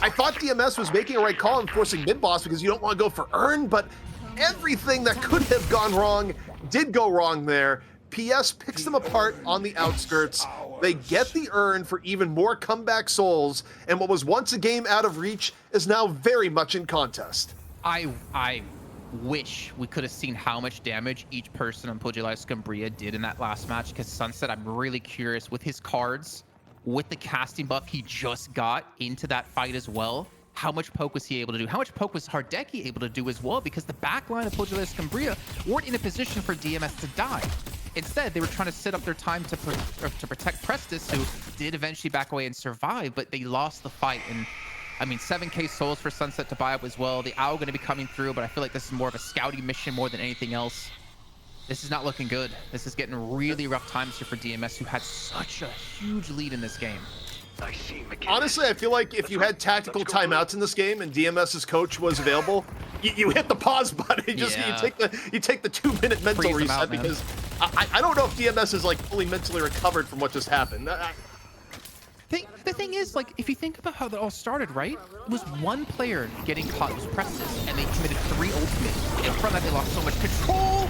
I thought DMS was making a right call in forcing mid-boss because you don't want to go for urn, but everything that could have gone wrong did go wrong there. PS picks them apart on the outskirts. They get the urn for even more comeback souls, and what was once a game out of reach is now very much in contest. I wish we could have seen how much damage each person on Pojilaya Skumbriya did in that last match, because Sunset, I'm really curious with his cards, with the casting buff he just got into that fight as well, how much poke was he able to do? How much poke was Hardeki able to do as well? Because the backline of Pojilaya Skumbriya weren't in a position for DMS to die. Instead, they were trying to set up their time to protect Prestis, who did eventually back away and survive, but they lost the fight. And I mean, 7k souls for Sunset to buy up as well. The Owl going to be coming through, but I feel like this is more of a scouting mission more than anything else. This is not looking good. This is getting really rough times here for DMS, who had such a huge lead in this game. Honestly, I feel like if you had tactical timeouts in this game and DMS's coach was available, you hit the pause button. You take the 2-minute mental Freeze reset out, because I don't know if DMS is like fully mentally recovered from what just happened. The thing is, like, if you think about how that all started, right? It was one player getting caught, it was Prestis, and they committed 3 ultimates. And from that, they lost so much control.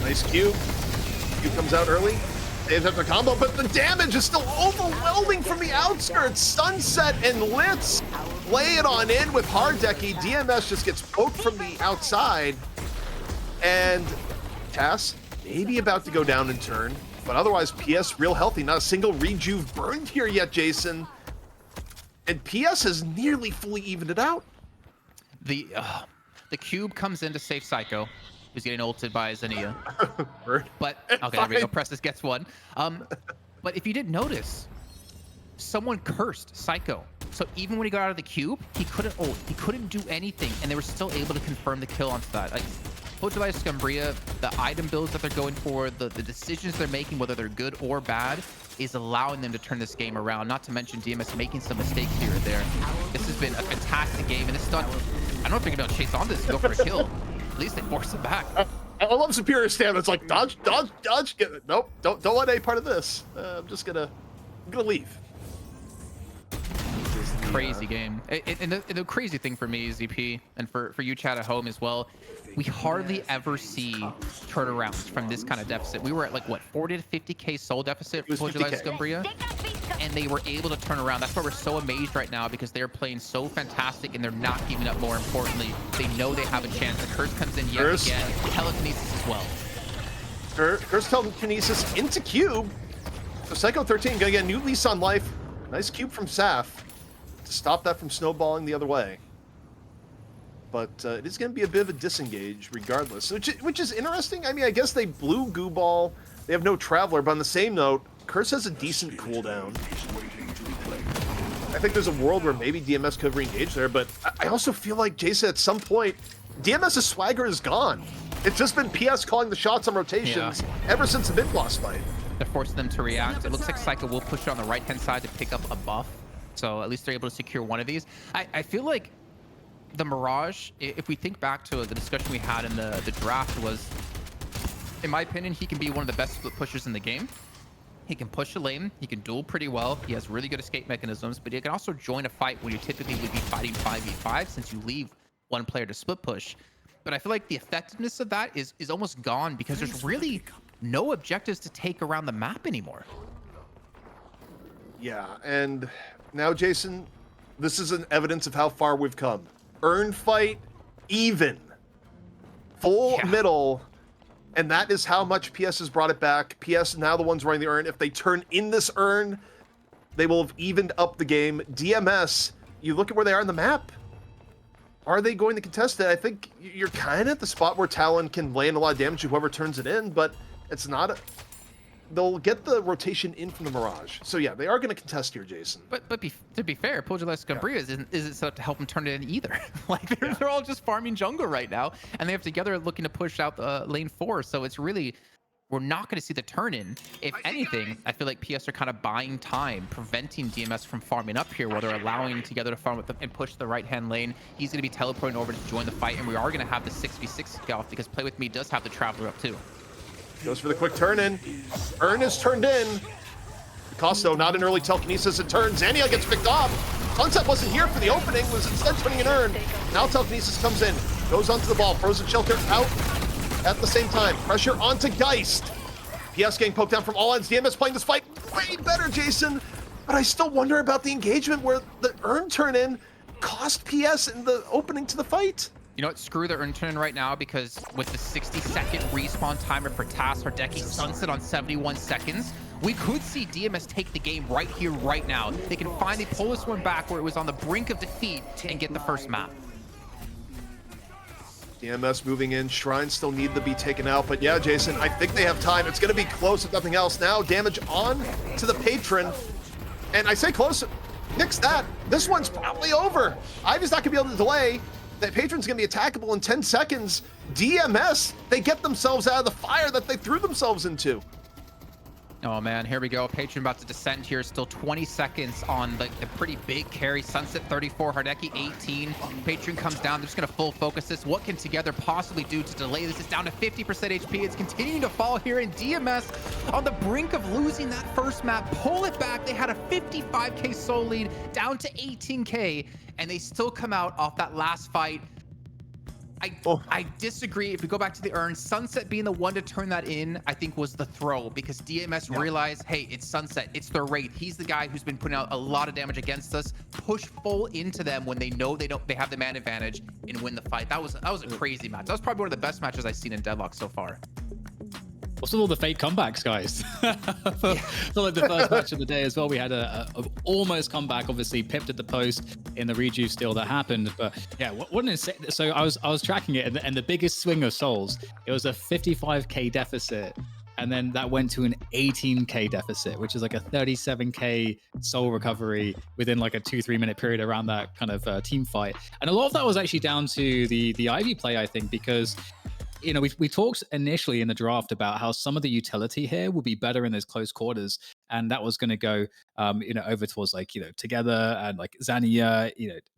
Nice Q. Q comes out early. Saves after combo, but the damage is still overwhelming from the outskirts. Sunset and Litz lay it on in with Hardeki. DMS just gets poked from the outside. And Tass maybe about to go down in turn, but otherwise PS real healthy. Not a single rejuve burned here yet, Jason. And PS has nearly fully evened it out. The cube comes in to save Psycho, who's getting ulted by Zania. But okay, there we go. Prestis gets one. But if you didn't notice, someone cursed Psycho. So even when he got out of the cube, he couldn't ult. He couldn't do anything, and they were still able to confirm the kill onto that. Like, Pojilaya Skumbriya, the item builds that they're going for, the decisions they're making, whether they're good or bad, is allowing them to turn this game around. Not to mention DMS making some mistakes here or there. This has been a fantastic game, and it's done. I don't know if they're gonna be able to chase on this and go for a kill. At least they force it back. I love superior stamina. It's like dodge, dodge, dodge. Nope, don't want any part of this. I'm gonna leave. Crazy game. And the crazy thing for me, ZP, and for you chat at home as well, we hardly ever see turnarounds from this kind of deficit. We were at like what, 40 to 50k soul deficit for Pojilaya Skumbriya, and they were able to turn around. That's why we're so amazed right now, because they're playing so fantastic and they're not giving up. More importantly, they know they have a chance. The curse comes in yet again. Telekinesis as well. Curse telekinesis into cube. So Psycho 13 gonna get a new lease on life. Nice cube from Saf to stop that from snowballing the other way. But it is going to be a bit of a disengage regardless, which is interesting. I mean, I guess they blew Goo Ball. They have no Traveler, but on the same note, Curse has a decent cooldown. I think there's a world where maybe DMS could re-engage there, but I also feel like, Jason, at some point, DMS's swagger is gone. It's just been PS calling the shots on rotations ever since the mid-boss fight. They're forcing them to react. It looks like Psycho will push it on the right-hand side to pick up a buff. So at least they're able to secure one of these. I feel like the Mirage, if we think back to the discussion we had in the draft, was, in my opinion, he can be one of the best split pushers in the game. He can push a lane, he can duel pretty well, he has really good escape mechanisms, but he can also join a fight when you typically would be fighting 5v5 since you leave one player to split push. but I feel like the effectiveness of that is almost gone because there's really no objectives to take around the map anymore. Yeah, and now, Jason, this is an evidence of how far we've come. Urn fight, even. Full middle, and that is how much PS has brought it back. PS now the ones running the urn. If they turn in this urn, they will have evened up the game. DMS, you look at where they are on the map. Are they going to contest it? I think you're kind of at the spot where Talon can land a lot of damage to whoever turns it in, but it's not they'll get the rotation in from the Mirage. So yeah, they are going to contest here, Jason. But to be fair, Pojilaya Skumbriya isn't set up to help them turn it in either. Like they're all just farming jungle right now, and they have together looking to push out the lane 4. So it's really, we're not going to see the turn in. If anything, I feel like PS are kind of buying time, preventing DMS from farming up here, while they're allowing together to farm with them and push the right hand lane. He's going to be teleporting over to join the fight, and we are going to have the 6v6 kill off because Play With Me does have the Traveler up too. Goes for the quick turn in. Urn is turned in. Picasso, not an early telekinesis. It turns. Zania gets picked off. Sunset wasn't here for the opening, was instead turning an urn. Now telekinesis comes in. Goes onto the ball. Frozen Shelter out at the same time. Pressure onto Geist. PS getting poked down from all ends. DMS playing this fight way better, Jason. But I still wonder about the engagement where the urn turn in cost PS in the opening to the fight. You know what? Screw the urn turn right now, because with the 60-second respawn timer for TAS, Hardeki Sunset on 71 seconds, we could see DMS take the game right here, right now. They can finally pull this one back where it was on the brink of defeat and get the first map. DMS moving in. Shrines still need to be taken out. But yeah, Jason, I think they have time. It's going to be close if nothing else. Now damage on to the Patron. And I say close. Nix that. This one's probably over. Ivy's not going to be able to delay. That Patron's going to be attackable in 10 seconds. DMS, they get themselves out of the fire that they threw themselves into. Oh man, here we go. Patron about to descend here. Still 20 seconds on the pretty big carry. Sunset 34, Hardeki 18. Patron comes down. They're just going to full focus this. What can Together possibly do to delay this? It's down to 50% HP. It's continuing to fall here, and DMS on the brink of losing that first map. Pull it back. They had a 55k soul lead down to 18k, and they still come out off that last fight. I disagree. If we go back to the urn, Sunset being the one to turn that in, I think was the throw, because DMS realized, hey, it's Sunset, it's their Wraith. He's the guy who's been putting out a lot of damage against us. Push full into them when they know they have the man advantage and win the fight. That was a crazy match. That was probably one of the best matches I've seen in Deadlock so far. What's with all the fake comebacks, guys? For like the first match of the day as well, we had a almost comeback. Obviously, pipped at the post in the rejuve steal that happened. But yeah, what an insane. So I was tracking it, and the biggest swing of souls, it was a 55k deficit, and then that went to an 18k deficit, which is like a 37k soul recovery within like a 2-3 minute period around that kind of team fight. And a lot of that was actually down to the Ivy play, I think, because you know, we talked initially in the draft about how some of the utility here would be better in those close quarters, and that was going to go, over towards like, Together and like Zania,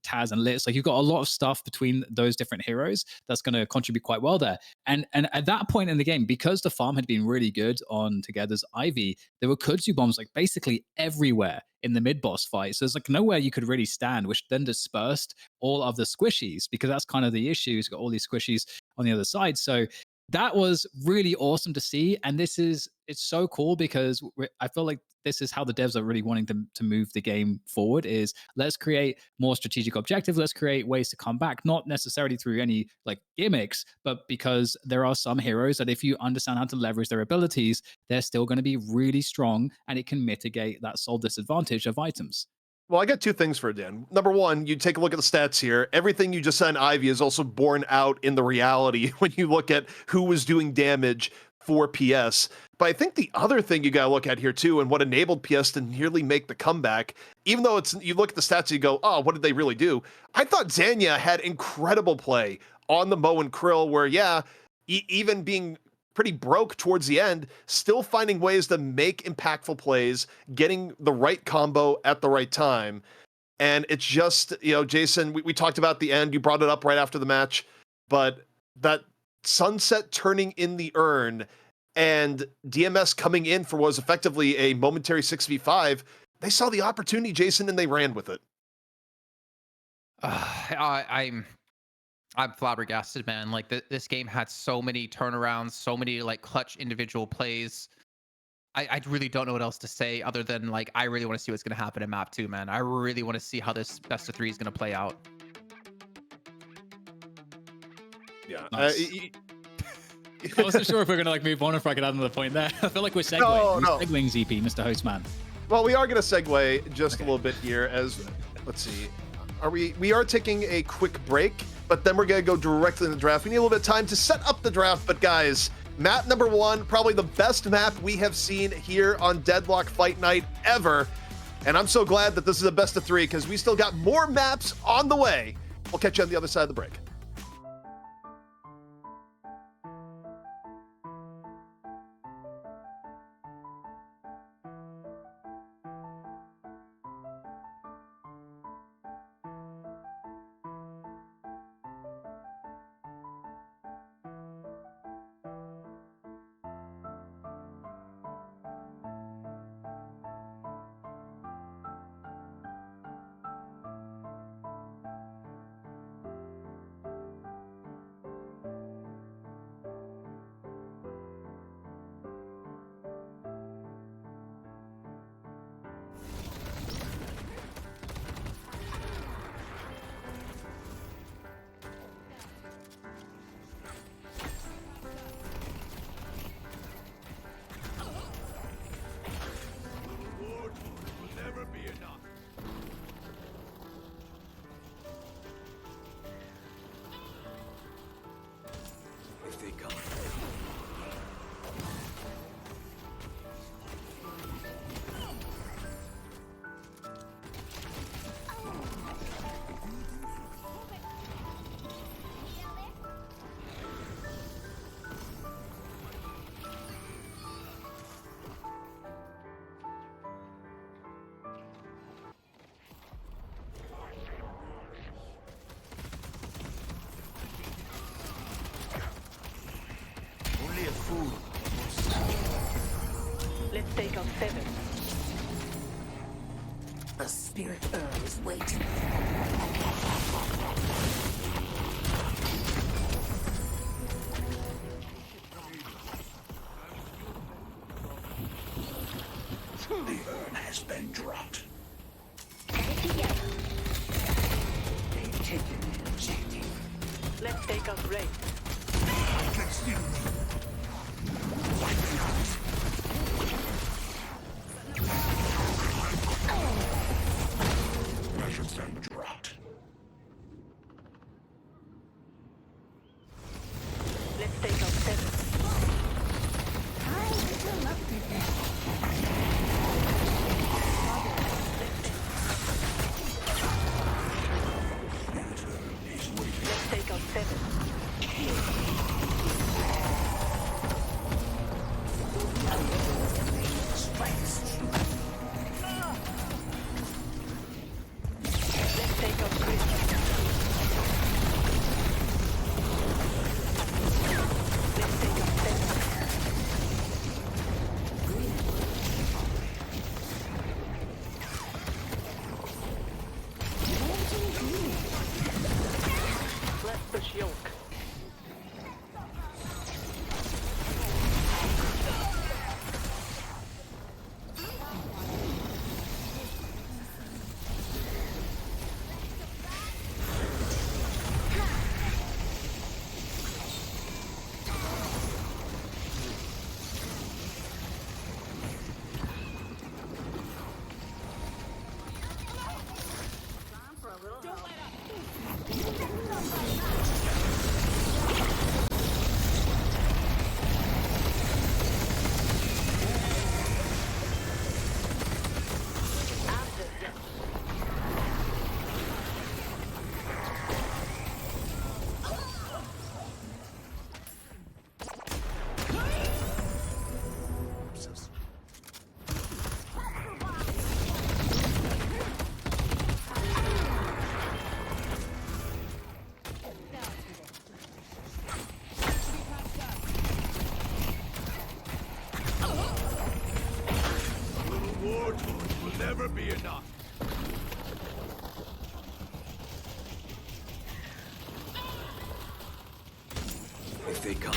Taz and Litz. Like you've got a lot of stuff between those different heroes that's going to contribute quite well there. And at that point in the game, because the farm had been really good on Together's Ivy, there were kudzu bombs like basically everywhere in the mid-boss fight. So there's like nowhere you could really stand, which then dispersed all of the squishies, because that's kind of the issue. You've got all these squishies on the other side. So that was really awesome to see. And it's so cool, because I feel like this is how the devs are really wanting them to move the game forward, is let's create more strategic objectives. Let's create ways to come back, not necessarily through any like gimmicks, but because there are some heroes that if you understand how to leverage their abilities, they're still going to be really strong, and it can mitigate that soul disadvantage of items. Well, I got two things for it, Dan. Number one, you take a look at the stats here. Everything you just said in Ivy is also borne out in the reality when you look at who was doing damage for PS. But I think the other thing you got to look at here too, and what enabled PS to nearly make the comeback, even though you look at the stats and you go, oh, what did they really do? I thought Zanya had incredible play on the Mo and Krill, where, even being pretty broke towards the end, still finding ways to make impactful plays, getting the right combo at the right time. And it's just, Jason, we talked about the end. You brought it up right after the match, but that Sunset turning in the urn and DMS coming in for what was effectively a momentary 6v5, they saw the opportunity, Jason, and they ran with it. I'm I'm flabbergasted, man. Like this game had so many turnarounds, so many like clutch individual plays. I really don't know what else to say other than like I really want to see what's going to happen in map 2, man. I really want to see how this best of 3 is going to play out. Yeah. Nice. I wasn't sure if we're gonna like move on, if I could add another point there. I feel like we're segueing. No. We're segueing ZP, Mr. Hostman. Well, we are going to segue just a little bit here as, let's see, we are taking a quick break, but then we're going to go directly in the draft. We need a little bit of time to set up the draft, but guys, map number 1, probably the best map we have seen here on Deadlock Fight Night ever. And I'm so glad that this is a best of 3 because we still got more maps on the way. We'll catch you on the other side of the break. Let's take out 7. The spirit earl is waiting. The urn has been dropped. They've taken the objective. Let's take out Ray. I can still Measures been dropped. Let's take out 7. Let's take out 7. Let's take out Chris. Let's take out 7. Let's push yoke. Never be enough. If they come.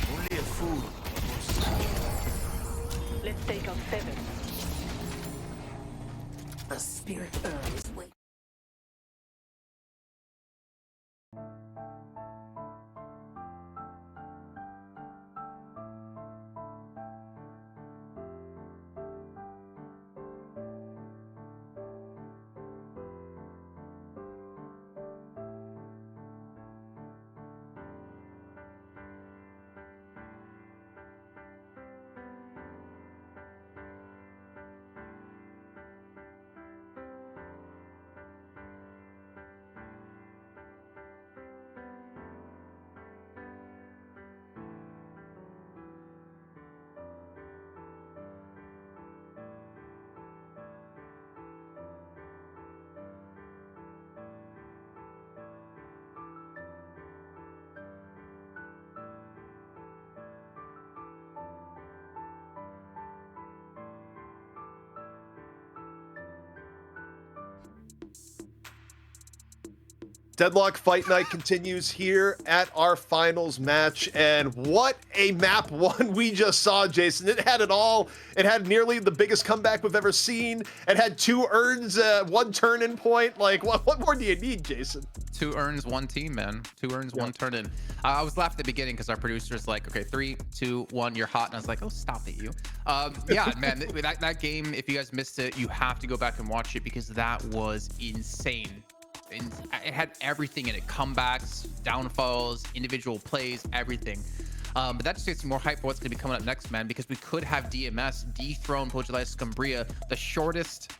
Only a fool. Let's take out 7. A spirit urn is waiting. Deadlock Fight Night continues here at our finals match, and what a map one we just saw, Jason. It had it all. It had nearly the biggest comeback we've ever seen. It had 2 urns, 1 turn-in point. Like, what more do you need, Jason? 2 urns, 1 team, man. 2 urns, 1 turn-in. I was laughing at the beginning because our producer's like, okay, 3, 2, 1, you're hot. And I was like, oh, stop it, you. Yeah, man, that game, if you guys missed it, you have to go back and watch it because that was insane. And it had everything in it: comebacks, downfalls, individual plays, everything. But that just gets me more hype for what's going to be coming up next, man, because we could have DMS dethrone Pojilaya Skumbriya, the shortest,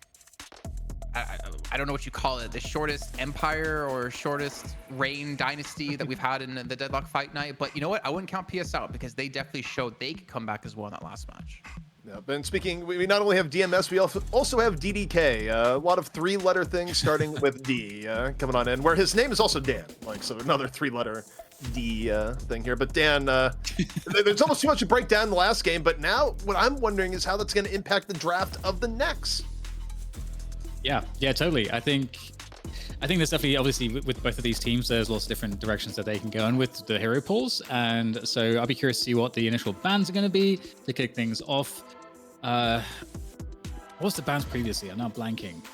I don't know what you call it, the shortest empire or shortest reign dynasty that we've had in the Deadlock Fight Night. But you know what? I wouldn't count PS out because they definitely showed they could come back as well in that last match. Yeah, and speaking, we not only have DMS, we also have DDK. A lot of 3-letter things starting with D coming on in, where his name is also Dan. Like, so another 3-letter D thing here. But Dan, there's almost too much to break down in the last game. But now what I'm wondering is how that's going to impact the draft of the next. Yeah, totally. I think there's definitely, obviously, with both of these teams, there's lots of different directions that they can go in with the hero pools. And so I'll be curious to see what the initial bans are going to be to kick things off. What's the bans previously? I'm now blanking.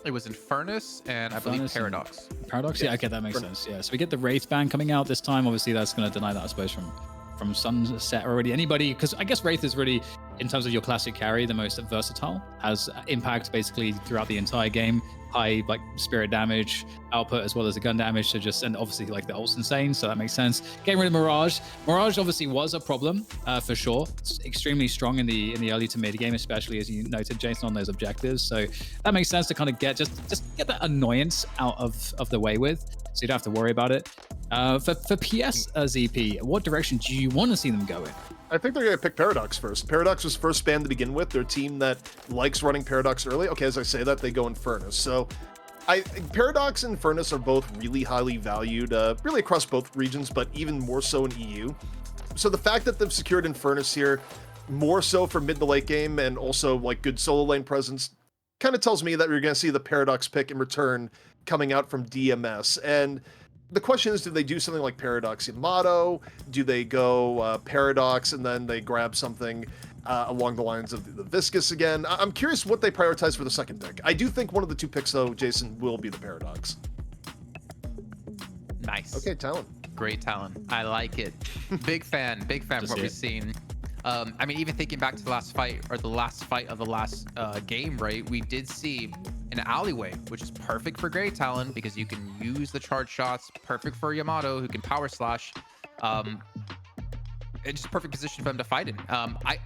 It was Infernus and I believe Paradox. Paradox? Yeah, okay, that makes sense. Yeah, so we get the Wraith ban coming out this time. Obviously, that's going to deny that, I suppose, from Sunset already. Anybody, because I guess Wraith is really, in terms of your classic carry, the most versatile, has impact basically throughout the entire game. High like spirit damage output as well as the gun damage, so just, and obviously like the ult's insane, so that makes sense. Getting rid of Mirage obviously was a problem for sure. It's extremely strong in the early to mid game, especially as you noted, Jason, on those objectives, so that makes sense to kind of get just get that annoyance out of the way with, so you don't have to worry about it. For PS ZP, what direction do you want to see them go in? I think they're going to pick Paradox first. Paradox was first banned to begin with. They're a team that likes running Paradox early. Okay, as I say that, they go Infernus. So Paradox and Infernus are both really highly valued, really across both regions, but even more so in EU. So the fact that they've secured Infernus here, more so for mid to late game, and also like good solo lane presence, kind of tells me that we're going to see the Paradox pick in return coming out from DMS. And the question is, do they do something like Paradox Yamato? Do they go Paradox and then they grab something along the lines of the Viscous again? I'm curious what they prioritize for the second pick. I do think one of the 2 picks, though, Jason, will be the Paradox. Nice. Okay, Talon. Great Talon. I like it. Big fan of what we've seen. I mean, even thinking back to the last fight, or the last fight of the last game, right? We did see an alleyway, which is perfect for Grey Talon because you can use the charge shots. Perfect for Yamato, who can power slash. it's just perfect position for them to fight in.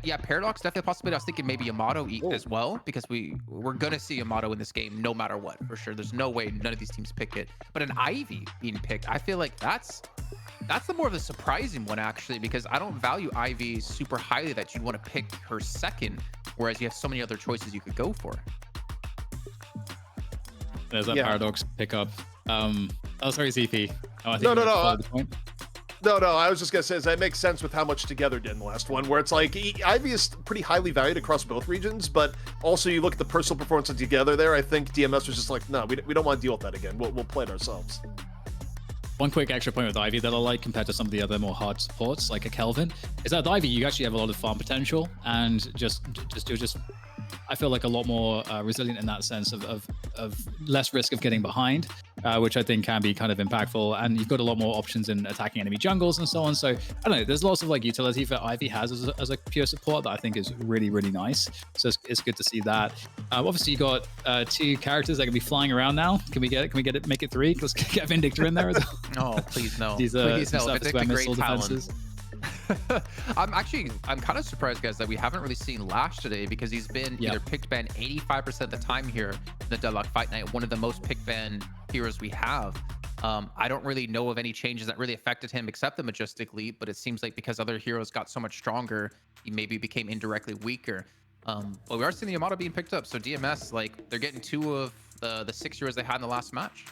Yeah, Paradox definitely a possibility. I was thinking maybe Yamato as well, because we're gonna see Yamato in this game no matter what, for sure. There's no way none of these teams pick it. But an Ivy being picked, I feel like that's the more of the surprising one, actually, because I don't value Ivy super highly that you'd want to pick her second, whereas you have so many other choices you could go for. There's that Paradox pickup. Oh, sorry, ZP. Oh, I think No. the point. No, I was just gonna say that makes sense with how much Together did in the last one, where it's like Ivy is pretty highly valued across both regions, but also you look at the personal performance of Together there. I think DMS was just like, no, we don't want to deal with that again. We'll play it ourselves. One quick extra point with Ivy that I like compared to some of the other more hard supports, like a Kelvin, is that with Ivy you actually have a lot of farm potential and you're just I feel like a lot more resilient in that sense of less risk of getting behind, which I think can be kind of impactful. And you've got a lot more options in attacking enemy jungles and so on. So I don't know, there's lots of like utility that Ivy has as a pure support that I think is really, really nice. So it's good to see that. Obviously you got 2 characters that can be flying around now. Can we make it 3? Let's get Vindictor in there as well. Oh, please no. These please no. surface Vindictor, great defenses. I'm kind of surprised, guys, that we haven't really seen Lash today, because he's been either picked ban 85% of the time here in the Deadlock Fight Night, one of the most picked ban heroes we have. I don't really know of any changes that really affected him except the Majestic Leap, but it seems like because other heroes got so much stronger, he maybe became indirectly weaker. But we are seeing the Yamato being picked up, so DMS, like, they're getting 2 of the 6 heroes they had in the last match.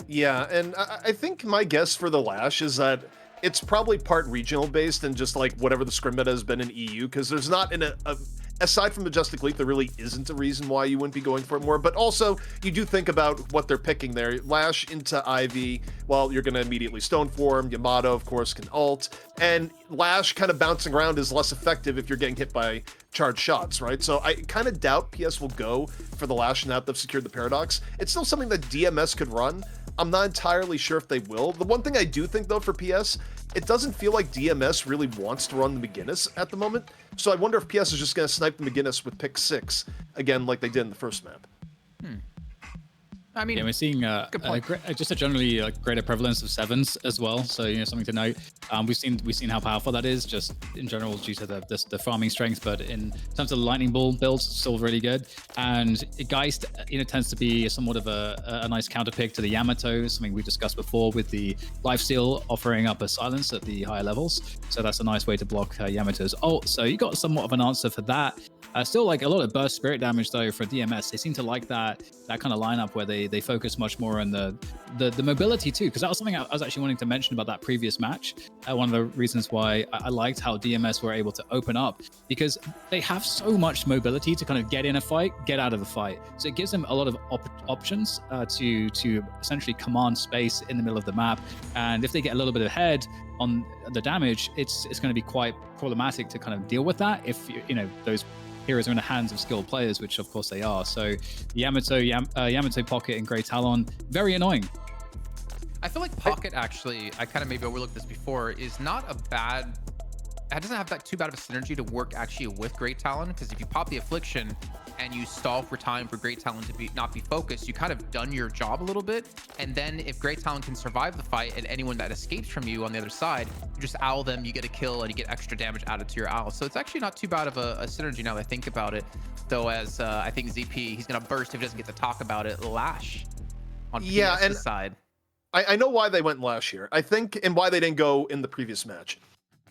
Yeah, and I think my guess for the Lash is that it's probably part regional based and just like whatever the scrim meta has been in EU, because there's not aside from Majestic Leap, there really isn't a reason why you wouldn't be going for it more. But also, you do think about what they're picking there. Lash into Ivy, well, you're going to immediately Stone Form. Yamato, of course, can ult. And Lash kind of bouncing around is less effective if you're getting hit by charged shots, right? So I kind of doubt PS will go for the Lash now that they've secured the Paradox. It's still something that DMS could run. I'm not entirely sure if they will. The one thing I do think, though, for PS, it doesn't feel like DMS really wants to run the McGinnis at the moment. So I wonder if PS is just going to snipe the McGinnis with pick 6, again, like they did in the first map. I mean, yeah, we're seeing just a generally greater prevalence of 7s as well. So something to note. We've seen how powerful that is, just in general due to the farming strength. But in terms of the lightning ball builds, still really good. And Geist, tends to be somewhat of a nice counter pick to the Yamato, something we discussed before with the lifesteal offering up a silence at the higher levels. So that's a nice way to block Yamato's ult. So you got somewhat of an answer for that. Still like a lot of burst spirit damage though for DMS. They seem to like that kind of lineup where they focus much more on the mobility too, because that was something I was actually wanting to mention about that previous match. One of the reasons why I liked how DMS were able to open up, because they have so much mobility to kind of get in a fight, get out of the fight. So it gives them a lot of options to essentially command space in the middle of the map. And if they get a little bit ahead on the damage, it's going to be quite problematic to kind of deal with that if those heroes are in the hands of skilled players, which of course they are. So Yamato Pocket and Grey Talon, very annoying. I feel like Pocket, actually, I kind of maybe overlooked this before, is not a bad... It doesn't have that too bad of a synergy to work actually with Great Talon, because if you pop the Affliction and you stall for time for Great Talon to not be focused, you kind of done your job a little bit. And then if Great Talon can survive the fight and anyone that escapes from you on the other side, you just owl them, you get a kill, and you get extra damage added to your owl. So it's actually not too bad of a synergy now that I think about it. Though, as I think ZP, he's going to burst if he doesn't get to talk about it. Lash on PS's side. I know why they went Lash here. I think, and why they didn't go in the previous match.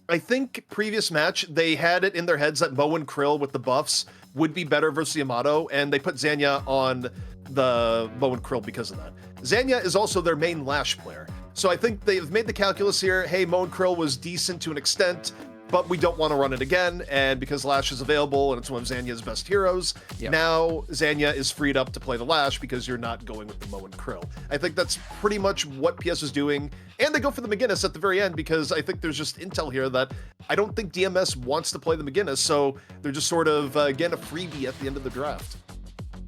I think previous match, they had it in their heads that Mo and Krill with the buffs would be better versus Yamato, and they put Zanya on the Mo and Krill because of that. Zanya is also their main Lash player. So I think they've made the calculus here, hey, Mo and Krill was decent to an extent, but we don't want to run it again, and because Lash is available and it's one of Zanya's best heroes, now Zanya is freed up to play the Lash because you're not going with the Mo and Krill. I think that's pretty much what PS is doing, and they go for the McGinnis at the very end because I think there's just intel here that I don't think DMS wants to play the McGinnis, so they're just sort of getting a freebie at the end of the draft.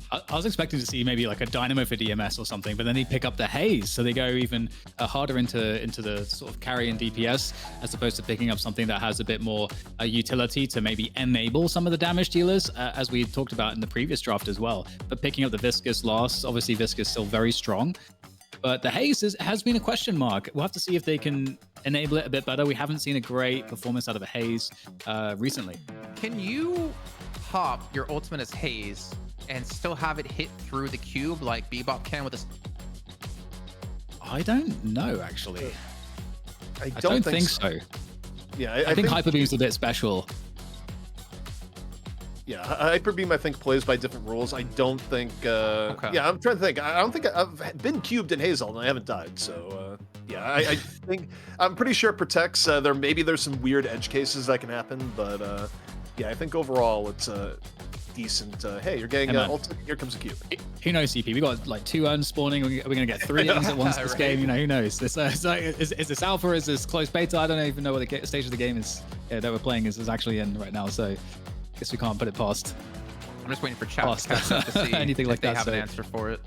I was expecting to see maybe like a Dynamo for DMS or something, but then they pick up the Haze, so they go even harder into the sort of carry and DPS, as opposed to picking up something that has a bit more utility to maybe enable some of the damage dealers, as we talked about in the previous draft as well. But picking up the Viscous last, obviously Viscous still very strong, but the Haze has been a question mark. We'll have to see if they can enable it a bit better. We haven't seen a great performance out of a Haze recently. Can you pop your ultimate as Haze and still have it hit through the cube like Bebop can with a... I don't know, actually. I I don't think so. Yeah, I think Hyper Beam's a bit special. Yeah, Hyper Beam I think plays by different rules. I don't think. Okay. Yeah, I'm trying to think. I don't think I've been cubed in Hazel and I haven't died. So yeah, I think I'm pretty sure it protects. There's some weird edge cases that can happen, but yeah, I think overall it's decent. Hey, you're getting ultimate. Here comes a cube. Who knows, CP? We got like 2 unspawning. We're going to get 3 things at once this game. You know, who knows? Is this alpha? Is this close beta? I don't even know what the stage of the game is that we're playing is actually in right now. So I guess we can't put it past. I'm just waiting for chat to catch up to see anything like if they that. have an answer for it.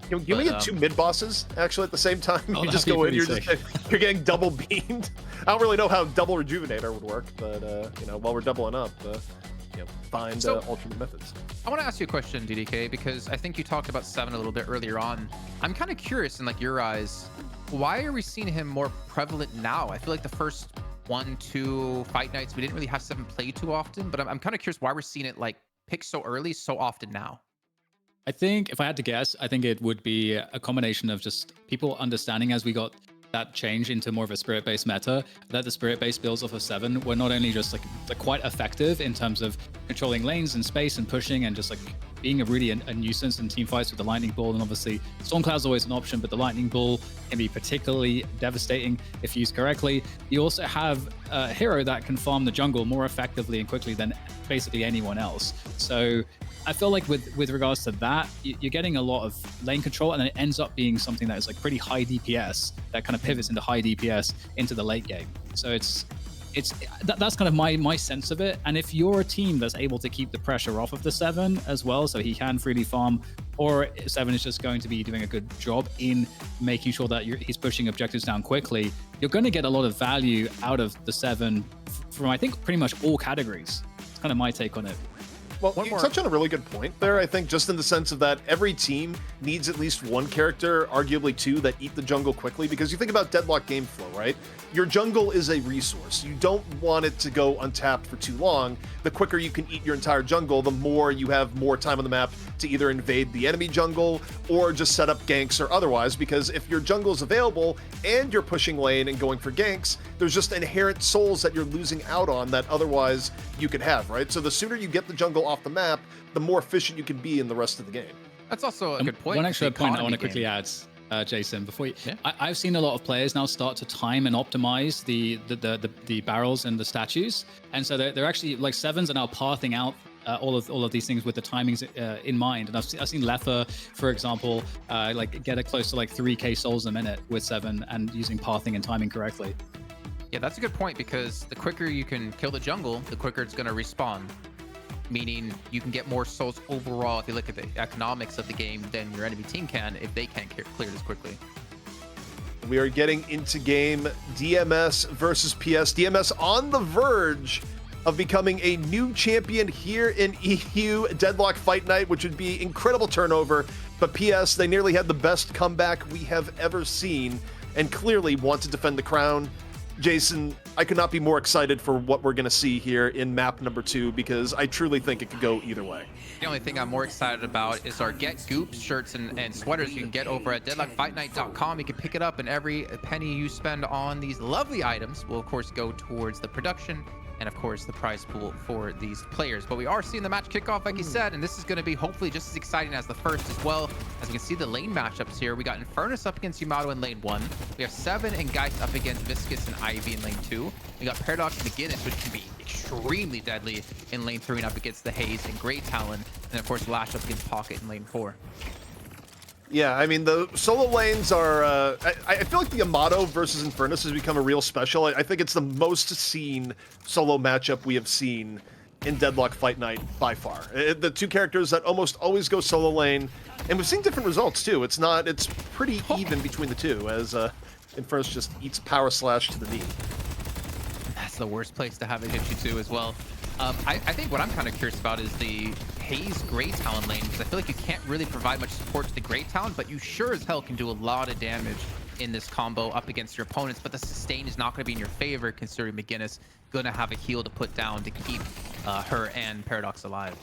Can we get 2 mid bosses actually at the same time? Oh, You just that'd go be in, pretty you're getting double beamed. I don't really know how double rejuvenator would work, but you know, while we're doubling up, you know, find alternate methods. I want to ask you a question, DDK, because I think you talked about Seven a little bit earlier on. I'm kind of curious in like your eyes, why are we seeing him more prevalent now? I feel like the first 1-2 fight nights we didn't really have Seven play too often, but I'm kind of curious why we're seeing it like pick so early so often now. I think if I had to guess, I think it would be a combination of just people understanding as we got that change into more of a spirit-based meta, that the spirit-based builds off of Seven were not only just like quite effective in terms of controlling lanes and space and pushing and just like being a nuisance in team fights with the lightning ball, and obviously Stormcloud's always an option, but the lightning ball can be particularly devastating if used correctly. You also have a hero that can farm the jungle more effectively and quickly than basically anyone else. So I feel like with regards to that, you're getting a lot of lane control, and then it ends up being something that is like pretty high DPS that kind of pivots into high DPS into the late game. So that's kind of my sense of it. And if you're a team that's able to keep the pressure off of the Seven as well, so he can freely farm, or Seven is just going to be doing a good job in making sure that he's pushing objectives down quickly, you're going to get a lot of value out of the Seven from I think pretty much all categories. It's kind of my take on it. Well, you touch on a really good point there, I think, just in the sense of that every team needs at least one character, arguably 2, that eat the jungle quickly, because you think about Deadlock game flow, right? Your jungle is a resource. You don't want it to go untapped for too long. The quicker you can eat your entire jungle, the more you have more time on the map to either invade the enemy jungle or just set up ganks or otherwise, because if your jungle is available and you're pushing lane and going for ganks, there's just inherent souls that you're losing out on that otherwise you could have, right? So the sooner you get the jungle off the map, the more efficient you can be in the rest of the game. That's also a good point. One extra point I want to quickly add, Jason, before you, I've seen a lot of players now start to time and optimize the barrels and the statues, and so they're actually like Sevens are now pathing out all of these things with the timings in mind. And I've seen Lefa, for example, like get it close to like 3k souls a minute with Seven and using pathing and timing correctly. Yeah, that's a good point, because the quicker you can kill the jungle, the quicker it's going to respawn. Meaning you can get more souls overall if you look at the economics of the game than your enemy team can if they can't clear this quickly. We are getting into game DMS versus PS. DMS on the verge of becoming a new champion here in EU Deadlock Fight Night, which would be incredible turnover. But PS, they nearly had the best comeback we have ever seen and clearly want to defend the crown. Jason, I could not be more excited for what we're going to see here in map number 2, because I truly think it could go either way. The only thing I'm more excited about is our Get Goops shirts and sweaters you can get over at deadlockfightnight.com. You can pick it up, and every penny you spend on these lovely items will, of course, go towards the production and, of course, the prize pool for these players. But we are seeing the match kick off, like you said, and this is going to be hopefully just as exciting as the first as well. As we can see the lane matchups here, we got Infernus up against Yamato in lane 1. We have Seven and Geist up against Viscus and Ivy in lane 2. We got Paradox and McGinnis, which can be extremely deadly in lane 3 and up against the Haze and Grey Talon. And, of course, Lash up against Pocket in lane 4. Yeah, I mean, the solo lanes are... I feel like the Yamato versus Infernus has become a real special. I think it's the most seen solo matchup we have seen in Deadlock Fight Night by far. The 2 characters that almost always go solo lane, and we've seen different results too. It's pretty even between the 2, as Infernus just eats Power Slash to the knee. That's the worst place to have it hit you too as well. I think what I'm kind of curious about is the Haze Grey Talon lane, because I feel like you can't really provide much support to the Grey Talon, but you sure as hell can do a lot of damage in this combo up against your opponents, but the sustain is not going to be in your favor considering McGinnis going to have a heal to put down to keep her and Paradox alive.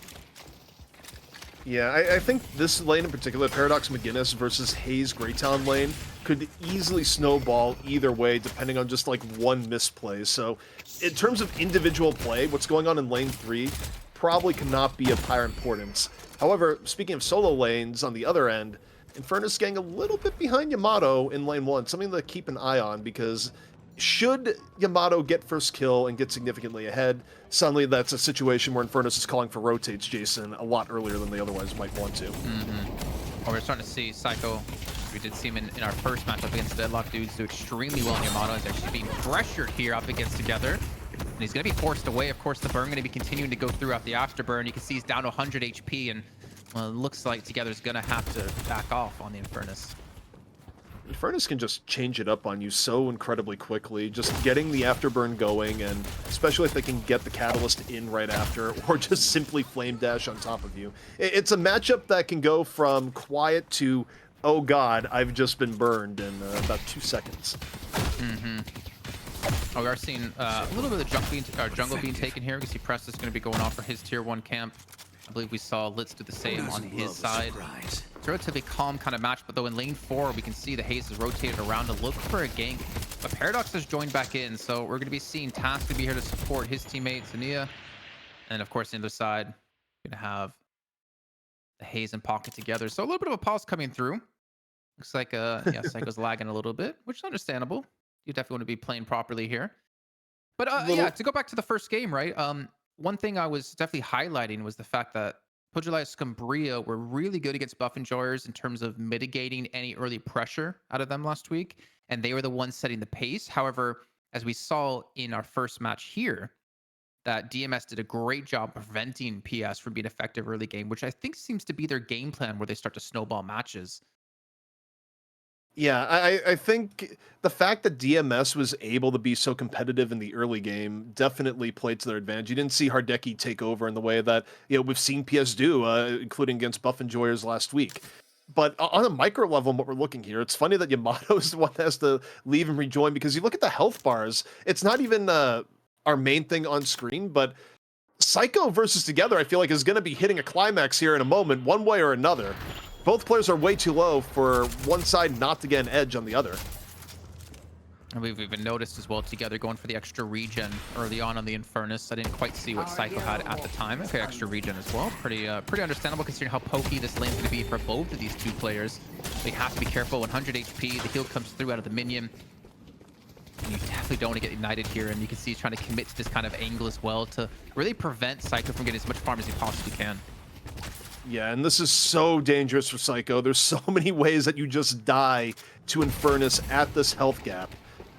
Yeah, I think this lane in particular, Paradox McGinnis versus Hayes Greytown lane, could easily snowball either way depending on just like one misplay. So in terms of individual play, what's going on in lane 3 probably cannot be of higher importance. However, speaking of solo lanes on the other end, Infernus getting a little bit behind Yamato in lane 1, something to keep an eye on, because should Yamato get first kill and get significantly ahead, suddenly that's a situation where Infernus is calling for rotates, Jason, a lot earlier than they otherwise might want to. Well, we're starting to see Psycho. We did see him in our first matchup against Deadlock dudes do extremely well in Yamato. He's actually being pressured here up against Together. And he's going to be forced away. Of course, the burn going to be continuing to go throughout the afterburn. You can see he's down to 100 HP, and well, it looks like Together's going to have to back off on the Infernus. Infernus can just change it up on you so incredibly quickly, just getting the afterburn going, and especially if they can get the catalyst in right after, or just simply flame dash on top of you. It's a matchup that can go from quiet to, oh god, I've just been burned in about 2 seconds. Oh, we are seeing a little bit of the jungle being taken here. We see Preston's going to be going off for his tier 1 camp. I believe we saw Litz do the same on his side. It's a relatively calm kind of match, but though in lane 4, we can see the Haze is rotated around to look for a gank. But Paradox has joined back in, so we're going to be seeing Task to be here to support his teammate, Zania. And of course, on the other side, we're going to have the Haze and Pocket together. So a little bit of a pause coming through. Looks like, yeah, Psycho's lagging a little bit, which is understandable. You definitely want to be playing properly here. But yeah, to go back to the first game, right? One thing I was definitely highlighting was the fact that Pojilaya Skumbriya were really good against buff enjoyers in terms of mitigating any early pressure out of them last week, and they were the ones setting the pace. However, as we saw in our first match here, that DMS did a great job preventing PS from being effective early game, which I think seems to be their game plan where they start to snowball matches. Yeah, I think the fact that DMS was able to be so competitive in the early game definitely played to their advantage. You didn't see Hardeki take over in the way that we've seen PS do, including against Buff Enjoyers last week. But on a micro level, what we're looking here, it's funny that Yamato is the one that has to leave and rejoin, because you look at the health bars, it's not even our main thing on screen, but Psycho versus Together, I feel like, is going to be hitting a climax here in a moment, one way or another. Both players are way too low for one side not to get an edge on the other. And we've even noticed as well, Together going for the extra regen early on the Infernus. I didn't quite see what Psycho had at the time. Okay, extra regen as well. Pretty understandable considering how pokey this lane's going to be for both of these two players. They have to be careful. 100 HP. The heal comes through out of the minion. And you definitely don't want to get ignited here. And you can see he's trying to commit to this kind of angle as well to really prevent Psycho from getting as much farm as he possibly can. Yeah, and this is so dangerous for Psycho. There's so many ways that you just die to Infernus at this health gap.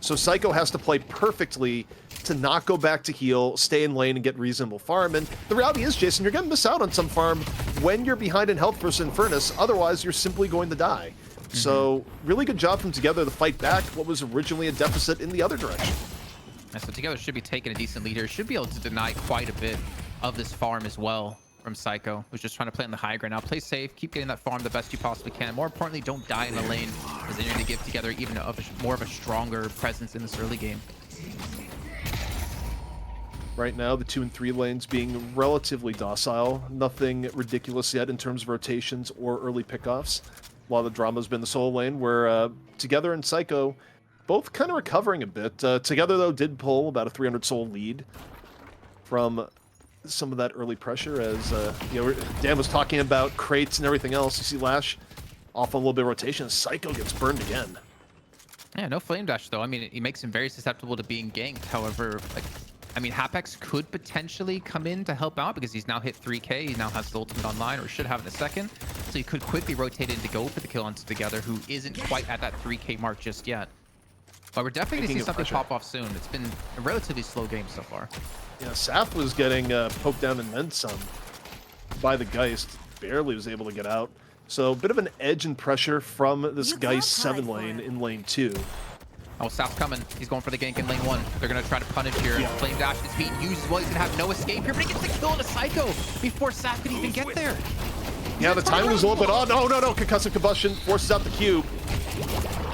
So Psycho has to play perfectly to not go back to heal, stay in lane, and get reasonable farm. And the reality is, Jason, you're going to miss out on some farm when you're behind in health versus Infernus. Otherwise, you're simply going to die. So really good job from Together to fight back what was originally a deficit in the other direction. Yeah, so Together should be taking a decent lead here. Should be able to deny quite a bit of this farm as well from Psycho, who's just trying to play on the high ground. Now play safe, keep getting that farm the best you possibly can. More importantly, don't die in the lane, as they're going to give Together even more of a stronger presence in this early game. Right now, the 2 and 3 lanes being relatively docile. Nothing ridiculous yet in terms of rotations or early pickoffs. A lot of the drama's been the solo lane, where Together and Psycho both kind of recovering a bit. Together, though, did pull about a 300 soul lead from some of that early pressure, as Dan was talking about crates and everything else. You see Lash off a little bit of rotation. Psycho gets burned again. Yeah, no flame dash though. I mean, it makes him very susceptible to being ganked. However, I mean, Hapex could potentially come in to help out because he's now hit 3k. He now has the ultimate online, or should have in a second. So he could quickly rotate in to go for the kill onto Together, who isn't quite at that 3k mark just yet. But we're definitely going to see something pop off soon. It's been a relatively slow game so far. Yeah, Saf was getting poked down and then some by the Geist. Barely was able to get out. So a bit of an edge and pressure from this Geist 7 lane in lane 2. Oh, Saf's coming. He's going for the gank in lane 1. They're going to try to punish here. Yeah. Flame dash is being used as well. He's going to have no escape here, but he gets the kill on a Psycho before Saf could even get there. Yeah, the timing was a little bit odd. No. Concussive combustion forces out the cube.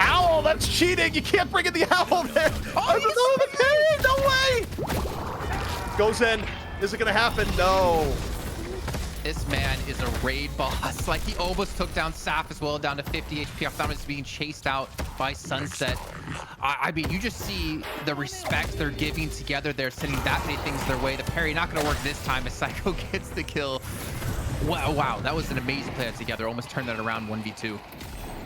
Ow! Oh, that's cheating. You can't bring in the owl there. Oh, no way. Goes in. Is it going to happen? No. This man is a raid boss. Like, he almost took down Saf as well, down to 50 HP. I thought he was being chased out by Sunset. I mean, you just see the respect they're giving together. They're sending that many things their way. The parry not going to work this time as Psycho gets the kill. Wow, that was an amazing play together. Almost turned that around 1v2.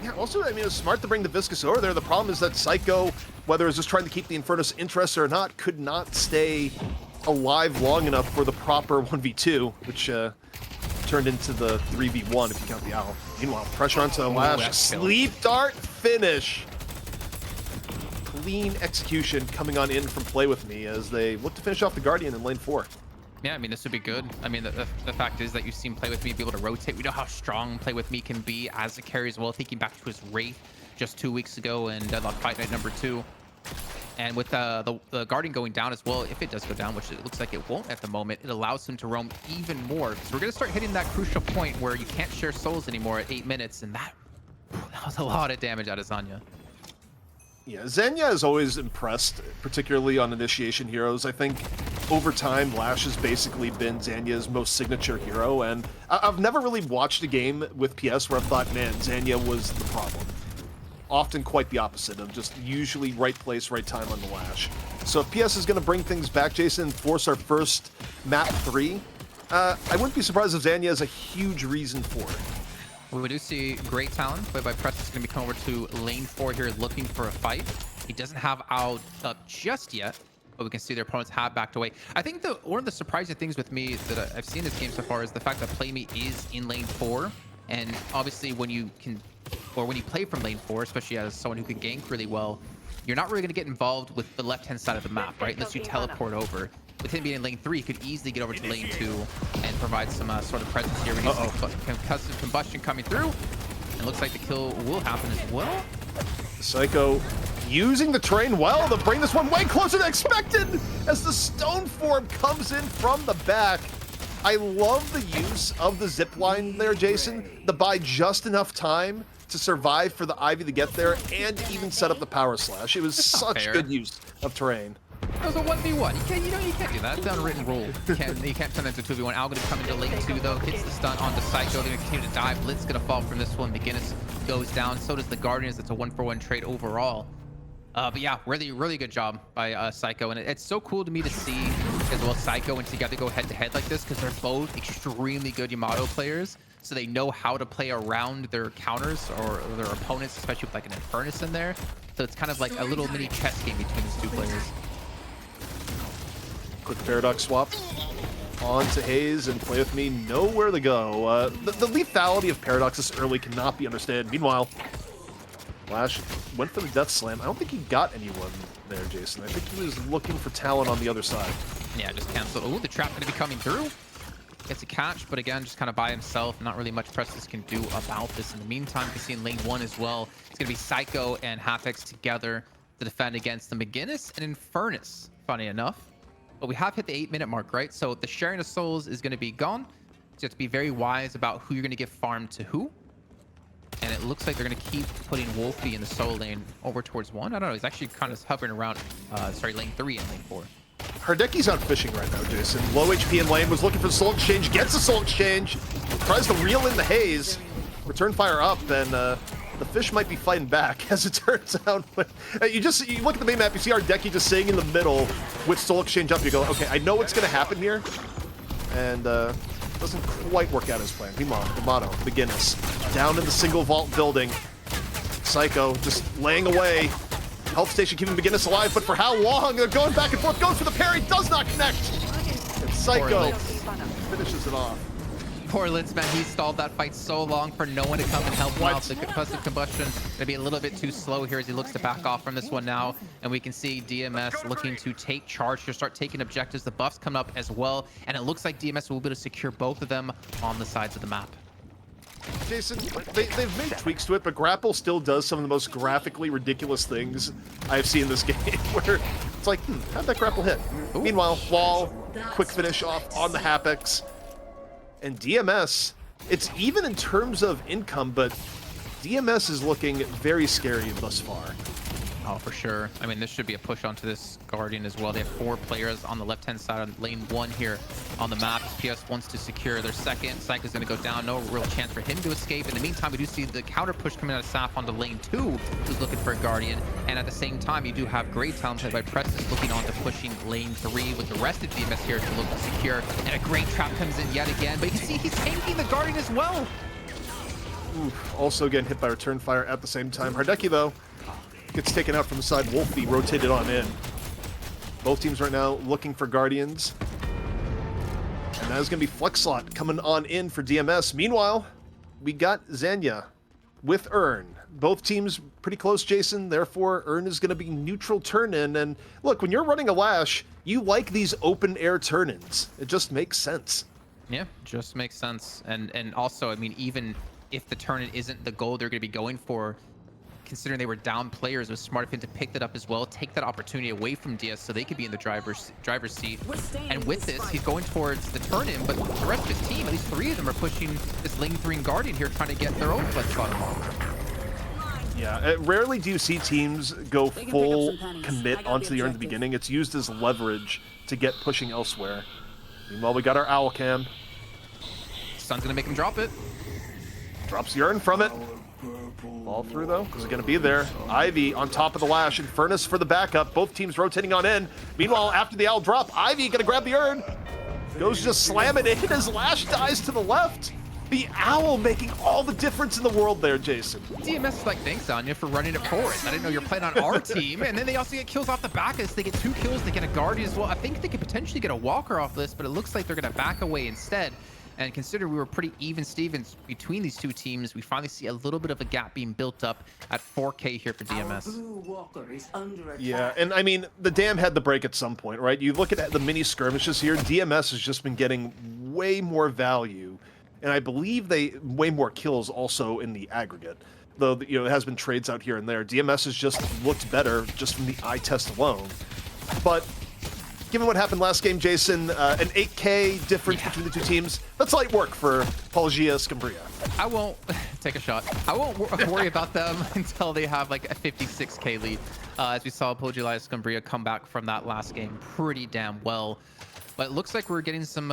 Yeah, also, I mean, it's smart to bring the Viscous over there. The problem is that Psycho, whether it's just trying to keep the Infernus interested or not, could not stay alive long enough for the proper 1v2, which turned into the 3v1 if you count the owl. Meanwhile, pressure onto the Lash. Sleep Dart finish. Clean execution coming on in from Play With Me as they look to finish off the Guardian in lane 4. Yeah, I mean, this would be good. I mean, the fact is that you've seen Play With Me be able to rotate. We know how strong Play With Me can be as a carry as well, thinking back to his Wraith just 2 weeks ago in Deadlock Fight Night #2. And with the Guardian going down as well, if it does go down, which it looks like it won't at the moment, it allows him to roam even more. So we're going to start hitting that crucial point where you can't share souls anymore at 8 minutes, and that was a lot of damage out of Zanya. Yeah, Zenya has always impressed, particularly on initiation heroes. I think over time, Lash has basically been Zenya's most signature hero, and I've never really watched a game with PS where I thought, man, Zenya was the problem. Often quite the opposite of just usually right place, right time on the Lash. So if PS is going to bring things back, Jason, and force our first map 3, I wouldn't be surprised if Zenya is a huge reason for it. We do see great talent played by Press is going to be coming over to lane 4 here looking for a fight. He doesn't have Owl up just yet, but we can see their opponents have backed away. I think one of the surprising things with me that I've seen this game so far is the fact that PlayMe is in lane 4. And obviously when you play from lane 4, especially as someone who can gank really well, you're not really going to get involved with the left-hand side of the map, right? Unless you teleport over. With him being in lane 3, he could easily get over to lane 2 and provide some sort of presence here. We need some concussive combustion coming through. And looks like the kill will happen as well. Psycho using the terrain well to bring this one way closer than expected as the stone form comes in from the back. I love the use of the zip line there, Jason, to buy just enough time to survive for the Ivy to get there and even set up the power slash. It was such good use of terrain. It was a 1v1. You can't do that. It's an unwritten rule. You can't turn that into 2v1. Al going to come into lane 2 though. Hits the stun onto Psycho. They're going to continue to die. Blitz going to fall from this one. McGinnis goes down. So does the Guardians. It's a 1-for-1 trade overall. But yeah, really good job by Psycho. And it's so cool to me to see as well Psycho and Together go head-to-head like this because they're both extremely good Yamato players. So they know how to play around their counters or their opponents, especially with like an Infernus in there. So it's kind of like a little mini chess game between these two players. Quick Paradox swap on to Hayes and Play With Me. Nowhere to go. The lethality of Paradox this early cannot be understood. Meanwhile, Lash went for the Death Slam. I don't think he got anyone there, Jason. I think he was looking for talent on the other side. Yeah, just canceled. Oh, the trap going to be coming through. Gets a catch, but again, just kind of by himself. Not really much Prestis can do about this. In the meantime, you can see in lane 1 as well, it's going to be Psycho and Hapex together to defend against the McGinnis and Infernus, funny enough. But we have hit the 8-minute mark, right? So the sharing of souls is going to be gone. So you have to be very wise about who you're going to give farm to who. And it looks like they're going to keep putting Wolfie in the soul lane over towards 1. I don't know. He's actually kind of hovering around, lane 3 and lane 4. Hardeki's out fishing right now, Jason. Low HP in lane, was looking for the soul exchange, gets the soul exchange, tries to reel in the Haze, return fire up, and the fish might be fighting back, as it turns out. But you look at the main map, you see Hardeki just sitting in the middle with soul exchange up. You go, okay, I know what's going to happen here, and doesn't quite work out as planned. Meanwhile, Yamato, McGinnis, down in the single vault building. Psycho just laying away. Health station keeping McGinnis alive, but for how long? They're going back and forth, goes for the parry, does not connect. And Psycho finishes it off. Poor Litz, man, he stalled that fight so long for no one to come and help him out. The concussive combustion gonna be a little bit too slow here as he looks to back off from this one now. And we can see DMS looking to take charge to start taking objectives. The buffs come up as well, and it looks like DMS will be able to secure both of them on the sides of the map. Jason, they've made tweaks to it, but Grapple still does some of the most graphically ridiculous things I've seen in this game, where it's like, how'd that Grapple hit? Ooh. Meanwhile, wall, quick finish off on the Hapex. And DMS, it's even in terms of income, but DMS is looking very scary thus far. Oh, for sure. I mean, this should be a push onto this Guardian as well. They have 4 players on the left-hand side on lane 1 here on the map. PS wants to secure their second. Psycho's going to go down. No real chance for him to escape. In the meantime, we do see the counter push coming out of Saf onto lane 2, who's looking for a Guardian. And at the same time, you do have great talent played by Prestis looking on to pushing lane 3 with the rest of DMS here to look secure. And a great trap comes in yet again. But you can see he's tanking the Guardian as well. Oof, also getting hit by return fire at the same time. Hardeki, though, gets taken out from the side. Wolfie rotated on in. Both teams right now looking for Guardians. And that is going to be Flexlot coming on in for DMS. Meanwhile, we got Zanya with Earn. Both teams pretty close, Jason. Therefore, Earn is going to be neutral turn-in. And look, when you're running a Lash, you like these open-air turn-ins. It just makes sense. Yeah, just makes sense. And also, I mean, even if the turn-in isn't the goal they're going to be going for, considering they were down players, it was smart of him to pick that up as well, take that opportunity away from DS so they could be in the driver's seat. And with this, he's going towards the turn-in, but the rest of his team, at least 3 of them, are pushing this lane 3 Guardian here, trying to get their own flex bottom off. Yeah, rarely do you see teams go full commit onto the Urn at the beginning. It's used as leverage to get pushing elsewhere. Meanwhile, we got our Owl Cam. Sun's gonna make him drop it. Drops the Urn from it. Fall through, though. Is it going to be there? Ivy on top of the Lash. Infernus for the backup. Both teams rotating on in. Meanwhile, after the Owl drop, Ivy going to grab the Urn. Goes to just slam it in as Lash dies to the left. The Owl making all the difference in the world there, Jason. DMS is like, thanks, Anya, for running it forward. I didn't know you were playing on our team. And then they also get kills off the back of this. They get 2 kills. They get a Guardian as well. I think they could potentially get a Walker off this, but it looks like they're going to back away instead. And consider we were pretty even Stevens between these 2 teams, we finally see a little bit of a gap being built up at 4K here for DMS. Yeah, and I mean, the Dam had the break at some point, right? You look at the mini skirmishes here, DMS has just been getting way more value, and I believe way more kills also in the aggregate. Though, you know, it has been trades out here and there. DMS has just looked better just from the eye test alone. But given what happened last game, Jason, an 8K difference between the 2 teams, that's light work for Pojilaya Skumbriya. I won't take a shot. I won't worry about them until they have like a 56K lead. As we saw Pojilaya Skumbriya come back from that last game pretty damn well. But it looks like we're getting some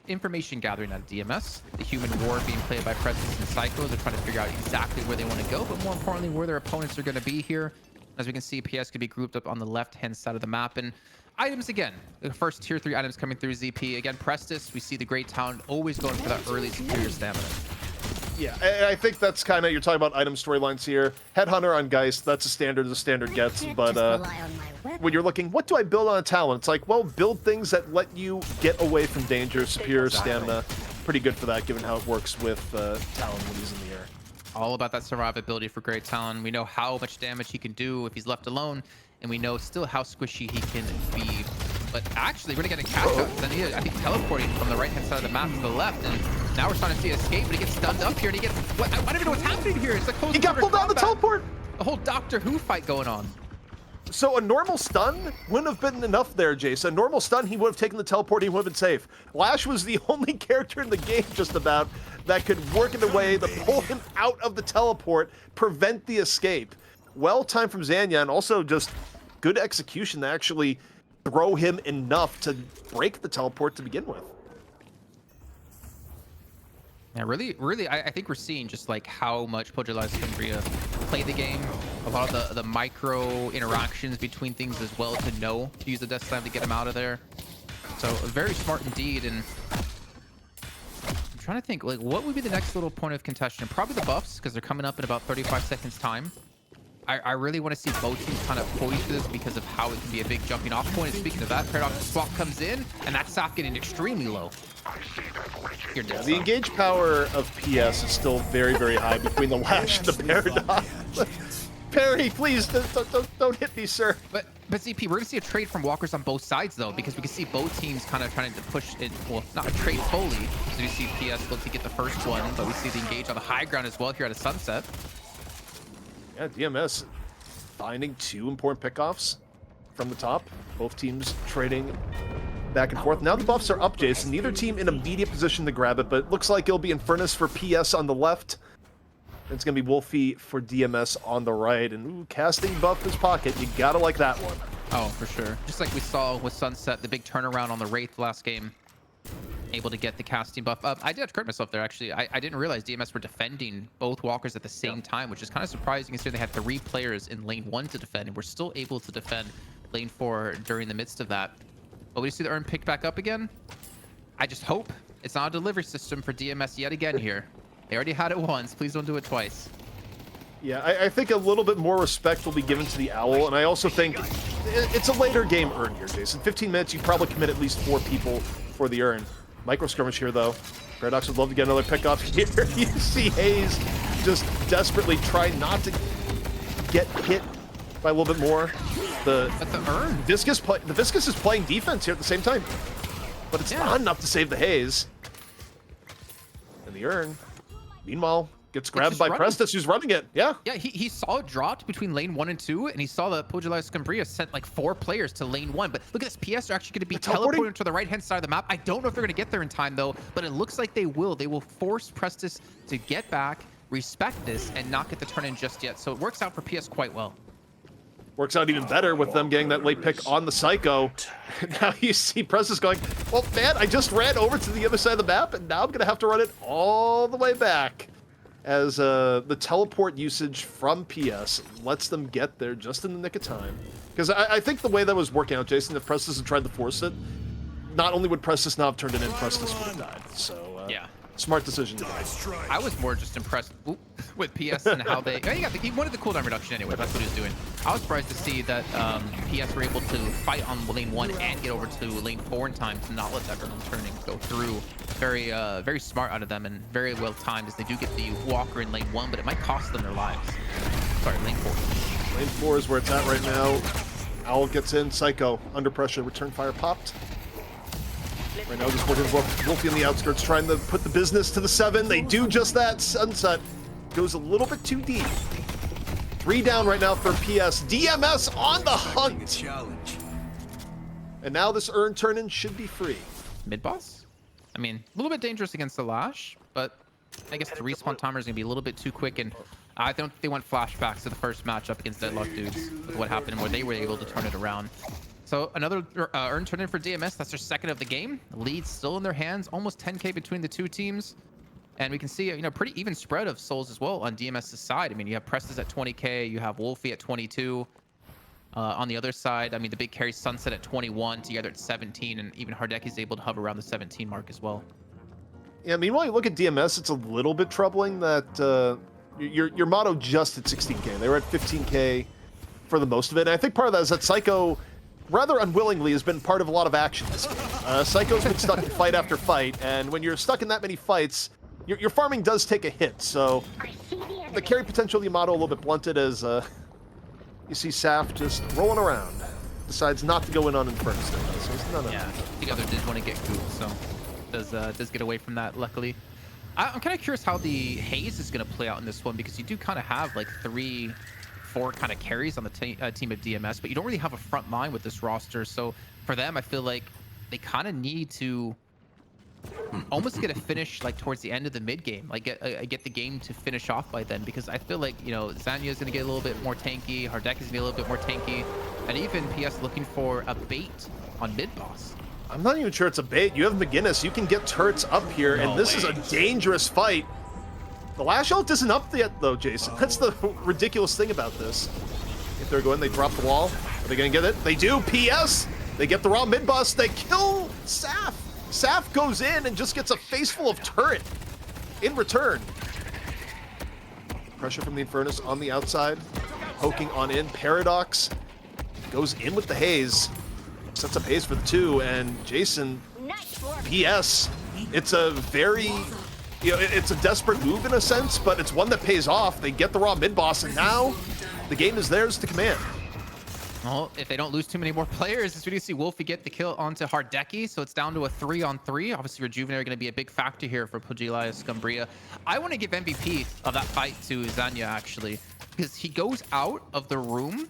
information gathering out of DMS. The human war being played by Presence and Psycho. They're trying to figure out exactly where they want to go, but more importantly, where their opponents are going to be here. As we can see, PS could be grouped up on the left-hand side of the map. And items again, the first tier 3 items coming through ZP. Again, Prestis, we see the great talent always going for that early superior stamina. Yeah, and I think that's kind of, you're talking about item storylines here. Headhunter on Geist, that's a standard gets, but when you're looking, what do I build on a talent? It's like, well, build things that let you get away from danger, superior stamina. Pretty good for that, given how it works with Talon when he's in the air. All about that survivability for Great Talon. We know how much damage he can do if he's left alone, and we know still how squishy he can be. But actually, we're gonna get a catch up. Then he, I think, teleporting from the right-hand side of the map to the left, and now we're starting to see escape, but he gets stunned up here, and he gets, what, I don't even know what's happening here. It's like he got pulled down the teleport. A whole Doctor Who fight going on. So a normal stun wouldn't have been enough there, Jason. A normal stun, he would have taken the teleport, he would have been safe. Lash was the only character in the game just about that could work in a way to pull him out of the teleport, prevent the escape. Well timed from Zanya, and also just good execution to actually throw him enough to break the teleport to begin with. Yeah, really, I think we're seeing just like how much Pojilaya Skumbriya play the game. A lot of the micro interactions between things as well to know to use the death slam to get him out of there. So very smart indeed. And I'm trying to think, like, what would be the next little point of contention? Probably the buffs, because they're coming up in about 35 seconds time. I really want to see both teams kind of poised for this because of how it can be a big jumping off point. And speaking of that, Paradox swap comes in, and that Saf getting extremely low. You're dead. The engage power of PS is still very high between the Lash and the Paradox. Perry, please don't hit me, sir. But ZP, we're gonna see a trade from walkers on both sides though, because we can see both teams kind of trying to push it. Well, not a trade fully, so we see PS look to get the first one, but we see the engage on the high ground as well here at a Sunset. Yeah, DMS finding 2 important pickoffs from the top. Both teams trading back and forth. Now the buffs are up, Jason. Neither team in immediate position to grab it, but it looks like it'll be Infernus for PS on the left. It's going to be Wolfie for DMS on the right. And ooh, casting buff his pocket. You got to like that one. Oh, for sure. Just like we saw with Sunset, the big turnaround on the Wraith last game. Able to get the casting buff up. I did have to correct myself there, actually. I didn't realize DMS were defending both walkers at the same time, which is kind of surprising considering they had 3 players in lane 1 to defend, and we're still able to defend lane 4 during the midst of that. But we see the urn picked back up again. I just hope it's not a delivery system for DMS yet again here. They already had it once. Please don't do it twice. Yeah, I think a little bit more respect will be given to the Owl, and I also think it's a later game urn here, Jason. 15 minutes, you probably commit at least 4 people for the urn. Micro skirmish here, though. Paradox would love to get another pick up here. You see Hayes just desperately try not to get hit by a little bit more. But the urn. The Viscous is playing defense here at the same time, but it's not enough to save the Hayes. And the urn, meanwhile, gets grabbed by Prestus, who's running it. Yeah. Yeah, he saw it dropped between lane 1 and 2, and he saw that Pojilaya Skumbriya sent like 4 players to lane 1. But look at this, PS are actually going to be teleporting to the right-hand side of the map. I don't know if they're going to get there in time, though, but it looks like they will. They will force Prestus to get back, respect this, and not get the turn in just yet. So it works out for PS quite well. Works out even better with them getting that late pick on the Psycho. Now you see Prestus going, well, man, I just ran over to the other side of the map, and now I'm going to have to run it all the way back. As the teleport usage from PS lets them get there just in the nick of time. Because I think the way that was working out, Jason, if Prestus had tried to force it, not only would Prestus not have turned it in, Prestus would have died. So, yeah. Smart decision. I was more just impressed with PS and how they... he wanted the cooldown reduction anyway. That's what he was doing. I was surprised to see that PS were able to fight on lane 1 and get over to lane 4 in time to not let that early turning go through. Very, very smart out of them and very well timed as they do get the walker in lane 1, but it might cost them their lives. Sorry, lane 4. Lane 4 is where it's at right now. Owl gets in. Psycho under pressure. Return fire popped. Right now, just working with Wolfie on the outskirts, trying to put the business to the 7. They do just that. Sunset goes a little bit too deep. 3 down right now for PS. DMS on the hunt. And now this urn turn-in should be free. Mid-boss? I mean, a little bit dangerous against the Lash, but I guess the respawn timer is going to be a little bit too quick, and I don't think they want flashbacks to the first matchup against Deadlock dudes with what happened and where they were able to turn it around. So another urn turn in for DMS. That's their second of the game. Lead still in their hands. Almost 10k between the 2 teams. And we can see, pretty even spread of souls as well on DMS's side. I mean, you have Prestus at 20k. You have Wolfie at 22. On the other side, I mean, the big carry Sunset at 21, together at 17. And even Hardeki's able to hover around the 17 mark as well. Yeah, meanwhile, you look at DMS, it's a little bit troubling that your motto just hit 16k. They were at 15k for the most of it. And I think part of that is that Psycho, rather unwillingly, has been part of a lot of action this game. Psycho's been stuck in fight after fight, and when you're stuck in that many fights, your farming does take a hit. So the carry potential of Yamato a little bit blunted as you see Saf just rolling around. Decides not to go in on Infernus. So yeah, the other did want to get Goop, so does get away from that, luckily. I'm kind of curious how the Haze is going to play out in this one, because you do kind of have like 3-4 kind of carries on the team of DMS, but you don't really have a front line with this roster. So for them, I feel like they kind of need to almost get a finish like towards the end of the mid game, like get the game to finish off by then, because I feel like Zanya is going to get a little bit more tanky, Hardek is going to be a little bit more tanky, and even PS looking for a bait on mid boss. I'm not even sure it's a bait. You have McGinnis. You can get turrets up here, and this is a dangerous fight. The Lash ult isn't up yet, though, Jason. That's the ridiculous thing about this. If they're going, they drop the wall. Are they going to get it? They do. PS! They get the raw mid-bus. They kill Saf. Saf goes in and just gets a face full of turret in return. Pressure from the Infernus on the outside. Poking on in. Paradox goes in with the Haze. Sets up Haze for the 2, and Jason, PS. It's a very... it's a desperate move in a sense, but it's one that pays off. They get the raw mid-boss, and now the game is theirs to command. Well, if they don't lose too many more players, as we do see Wolfie get the kill onto Hardeki, so it's down to a 3-on-3. Obviously, Rejuvenator going to be a big factor here for Pojilaya Skumbriya. I want to give MVP of that fight to Zanya, actually, because he goes out of the room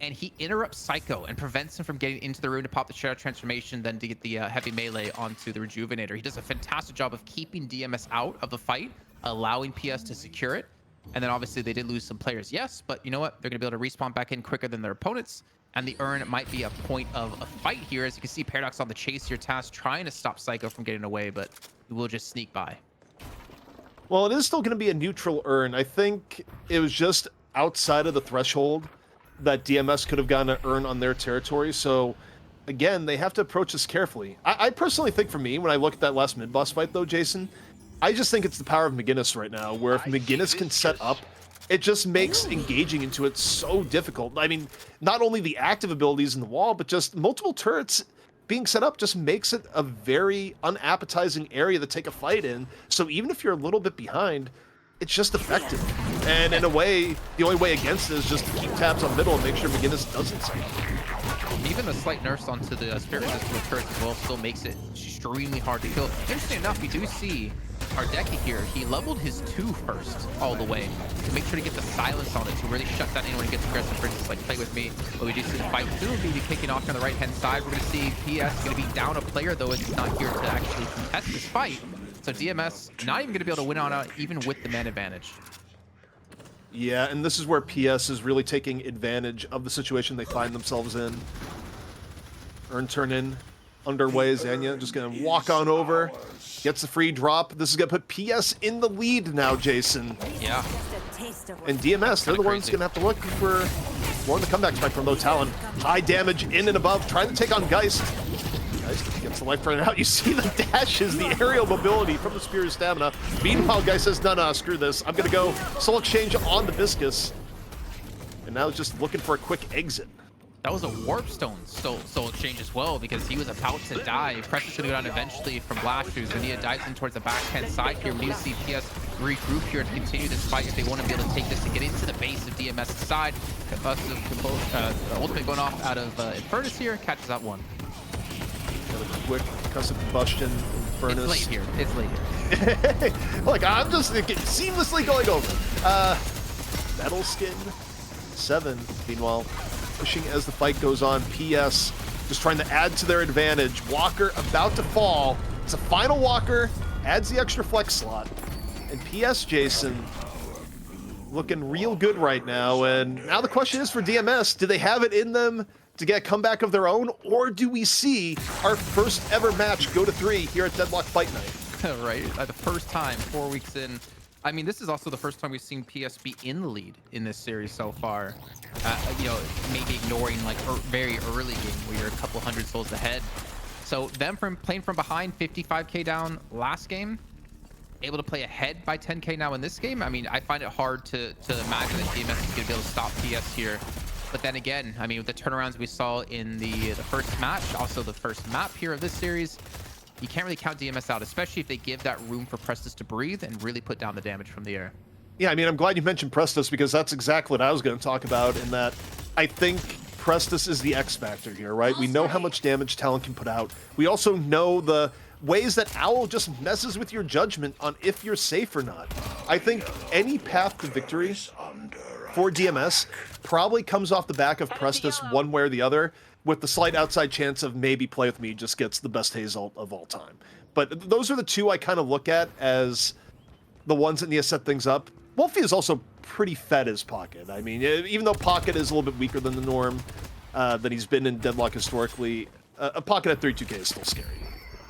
and he interrupts Psycho and prevents him from getting into the room to pop the Shadow Transformation, then to get the heavy melee onto the Rejuvenator. He does a fantastic job of keeping DMS out of the fight, allowing PS to secure it. And then obviously they did lose some players, yes, but you know what? They're going to be able to respawn back in quicker than their opponents. And the urn might be a point of a fight here. As you can see, Paradox on the chase here, Task trying to stop Psycho from getting away, but he will just sneak by. Well, it is still going to be a neutral urn. I think it was just outside of the threshold that DMS could have gotten an urn on their territory. So, again, they have to approach this carefully. I personally think for me, when I look at that last mid-boss fight, though, Jason, I just think it's the power of McGinnis right now, where if McGinnis can set up, it just makes engaging into it so difficult. I mean, not only the active abilities in the wall, but just multiple turrets being set up just makes it a very unappetizing area to take a fight in. So even if you're a little bit behind, it's just effective. And in a way, the only way against it is just to keep tabs on middle and make sure McGinnis doesn't cycle. Even a slight nerfs onto the spirit resist with turrets as well still makes it extremely hard to kill. Interesting enough, we do see Ardeki here. He leveled his 2 first all the way to make sure to get the silence on it to really shut down anyone who gets aggressive. For instance, like Play With Me. But we do see the fight 2 will be kicking off on the right-hand side. We're going to see PS going to be down a player, though it's not here to actually contest this fight. So DMS not even going to be able to win on it, even with the man advantage. Yeah, and this is where PS is really taking advantage of the situation they find themselves in. Urn turn in underway. Zanya just going to walk on over. Gets the free drop. This is going to put PS in the lead now, Jason. Yeah. And DMS, they're the ones going to have to look for more of the comeback spike from low Talon. High damage in and above, trying to take on Geist. Geist gets the life running out. You see the dashes, the aerial mobility from the Spear's stamina. Meanwhile, Geist says, no, screw this. I'm going to go soul exchange on the Viscus. And now just looking for a quick exit. That was a Warp Stone soul exchange as well, because he was about to die. Preston's going to go down eventually from Blasters. Zania dives in towards the backhand side here. We do see PS regroup here to continue this fight if they want to be able to take this to get into the base of DMS' side. Ultimate going off out of Infernus here, catches that one. Got a quick custom combustion, Infernus. It's late here. It's late here. Look, I'm just seamlessly going over. Metal Skin 7, meanwhile. Pushing as the fight goes on. PS just trying to add to their advantage. Walker about to fall. It's a final Walker. Adds the extra flex slot. And PS, Jason, looking real good right now. And now the question is for DMS, do they have it in them to get a comeback of their own? Or do we see our first ever match go to 3 here at Deadlock Fight Night? Right, the first time, 4 weeks in. I mean, this is also the first time we've seen PS be in the lead in this series so far. You know, maybe ignoring like very early game where you're a couple hundred souls ahead. So them playing from behind, 55k down last game, able to play ahead by 10k now in this game. I mean, I find it hard to imagine that DMS is going to be able to stop PS here. But then again, I mean, with the turnarounds we saw in the first match, also the first map here of this series, you can't really count DMS out, especially if they give that room for Prestus to breathe and really put down the damage from the air. Yeah, I mean, I'm glad you mentioned Prestus because that's exactly what I was going to talk about in that I think Prestus is the X factor here, right? We know how much damage Talon can put out. We also know the ways that Owl just messes with your judgment on if you're safe or not. I think any path to victory for DMS probably comes off the back of Prestus one way or the other, with the slight outside chance of maybe Play With Me just gets the best Hazel of all time. But those are the two I kind of look at as the ones that need to set things up. Wolfie is also pretty fed as Pocket. I mean, even though Pocket is a little bit weaker than the norm, that he's been in Deadlock historically, a Pocket at 32k is still scary.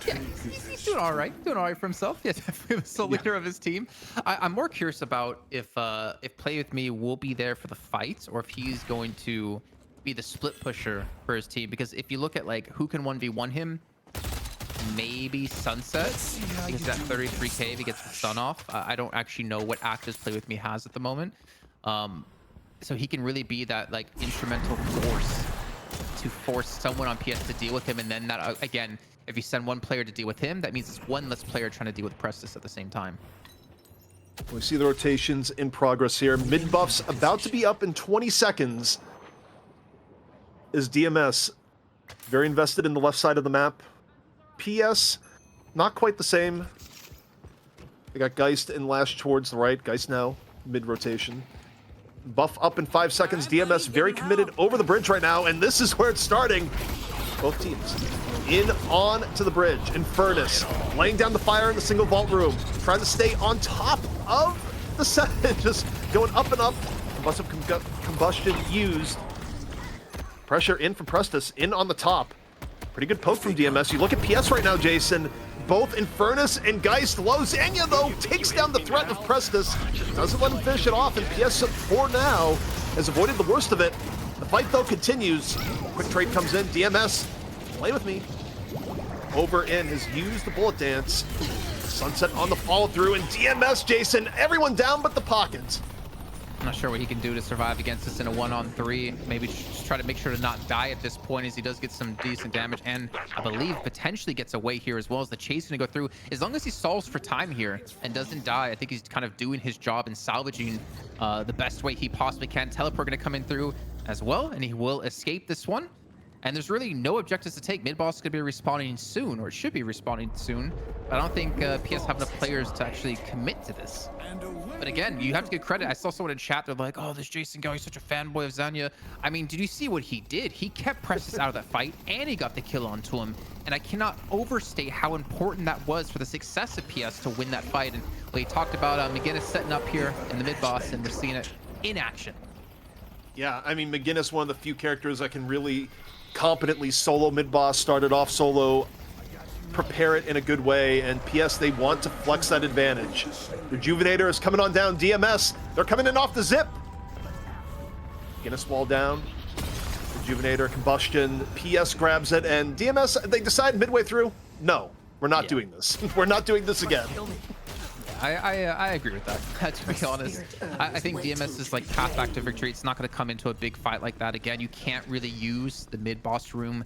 Yeah, he's doing all right for himself. Yeah, definitely the sole leader of his team. I'm more curious about if Play With Me will be there for the fights or if he's going to be the split pusher for his team. Because if you look at like who can 1v1 him, maybe Sunset. He's at 33k if he gets the stun off. I don't actually know what actives Play With Me has at the moment. So he can really be that like instrumental force to force someone on PS to deal with him. And then that again, if you send one player to deal with him, that means it's one less player trying to deal with Prestus at the same time. We see the rotations in progress here. Mid buffs about to be up in 20 seconds. Is DMS very invested in the left side of the map? PS, not quite the same. They got Geist and Lash towards the right. Geist now, mid-rotation. Buff up in 5 seconds. DMS very committed over the bridge right now, and this is where it's starting. Both teams in on to the bridge. Infernus laying down the fire in the single vault room, trying to stay on top of the set, just going up and up. Combustive combustion used. Pressure in from Prestus, in on the top. Pretty good poke from DMS. You look at PS right now, Jason. Both Infernus and Geist low. Zanya, though, takes down the threat of Prestus. Doesn't let him finish it off, and PS for now has avoided the worst of it. The fight, though, continues. Quick trade comes in. DMS, play with me. Over in has used the bullet dance. Sunset on the follow through, and DMS, Jason, everyone down but the pockets. I'm not sure what he can do to survive against us in a 1-on-3. Maybe just try to make sure to not die at this point, as he does get some decent damage, and I believe potentially gets away here as well, as the chase is going to go through. As long as he solves for time here and doesn't die, I think he's kind of doing his job and salvaging the best way he possibly can. Teleport going to come in through as well, and he will escape this one. And there's really no objectives to take. Mid-boss is going to be respawning soon, or it should be respawning soon. But I don't think PS have enough players to actually commit to this. But again, you have to give credit. I saw someone in chat, they're like, oh, this Jason guy, he's such a fanboy of Zanya. I mean, did you see what he did? He kept Prestus out of that fight, and he got the kill onto him. And I cannot overstate how important that was for the success of PS to win that fight. And we talked about McGinnis setting up here in the mid-boss, and we're seeing it in action. Yeah, I mean, McGinnis, one of the few characters that can really competently solo mid-boss, started off solo, prepare it in a good way, and PS, they want to flex that advantage. Rejuvenator is coming on down. DMS, they're coming in off the zip. McGinnis wall down. Rejuvenator, combustion, PS grabs it, and DMS, they decide midway through, no, we're not doing this. We're not doing this again. I agree with that, to be honest. I think DMS is like path back to victory. It's not going to come into a big fight like that again. You can't really use the mid-boss room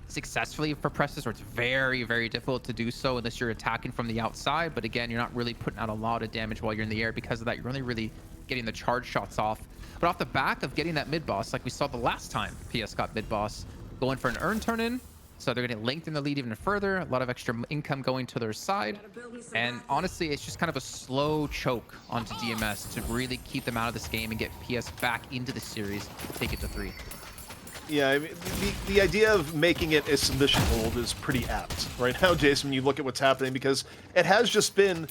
successfully for Prestus, or it's very, very difficult to do so unless you're attacking from the outside. But again, you're not really putting out a lot of damage while you're in the air. Because of that, you're only really getting the charge shots off. But off the back of getting that mid-boss, like we saw the last time PS got mid-boss, going for an earn turn-in. So they're going to lengthen the lead even further. A lot of extra income going to their side. And honestly, it's just kind of a slow choke onto DMS to really keep them out of this game and get PS back into the series, take it to 3. Yeah, I mean, the idea of making it a submission hold is pretty apt right now, Jason, when you look at what's happening, because it has just been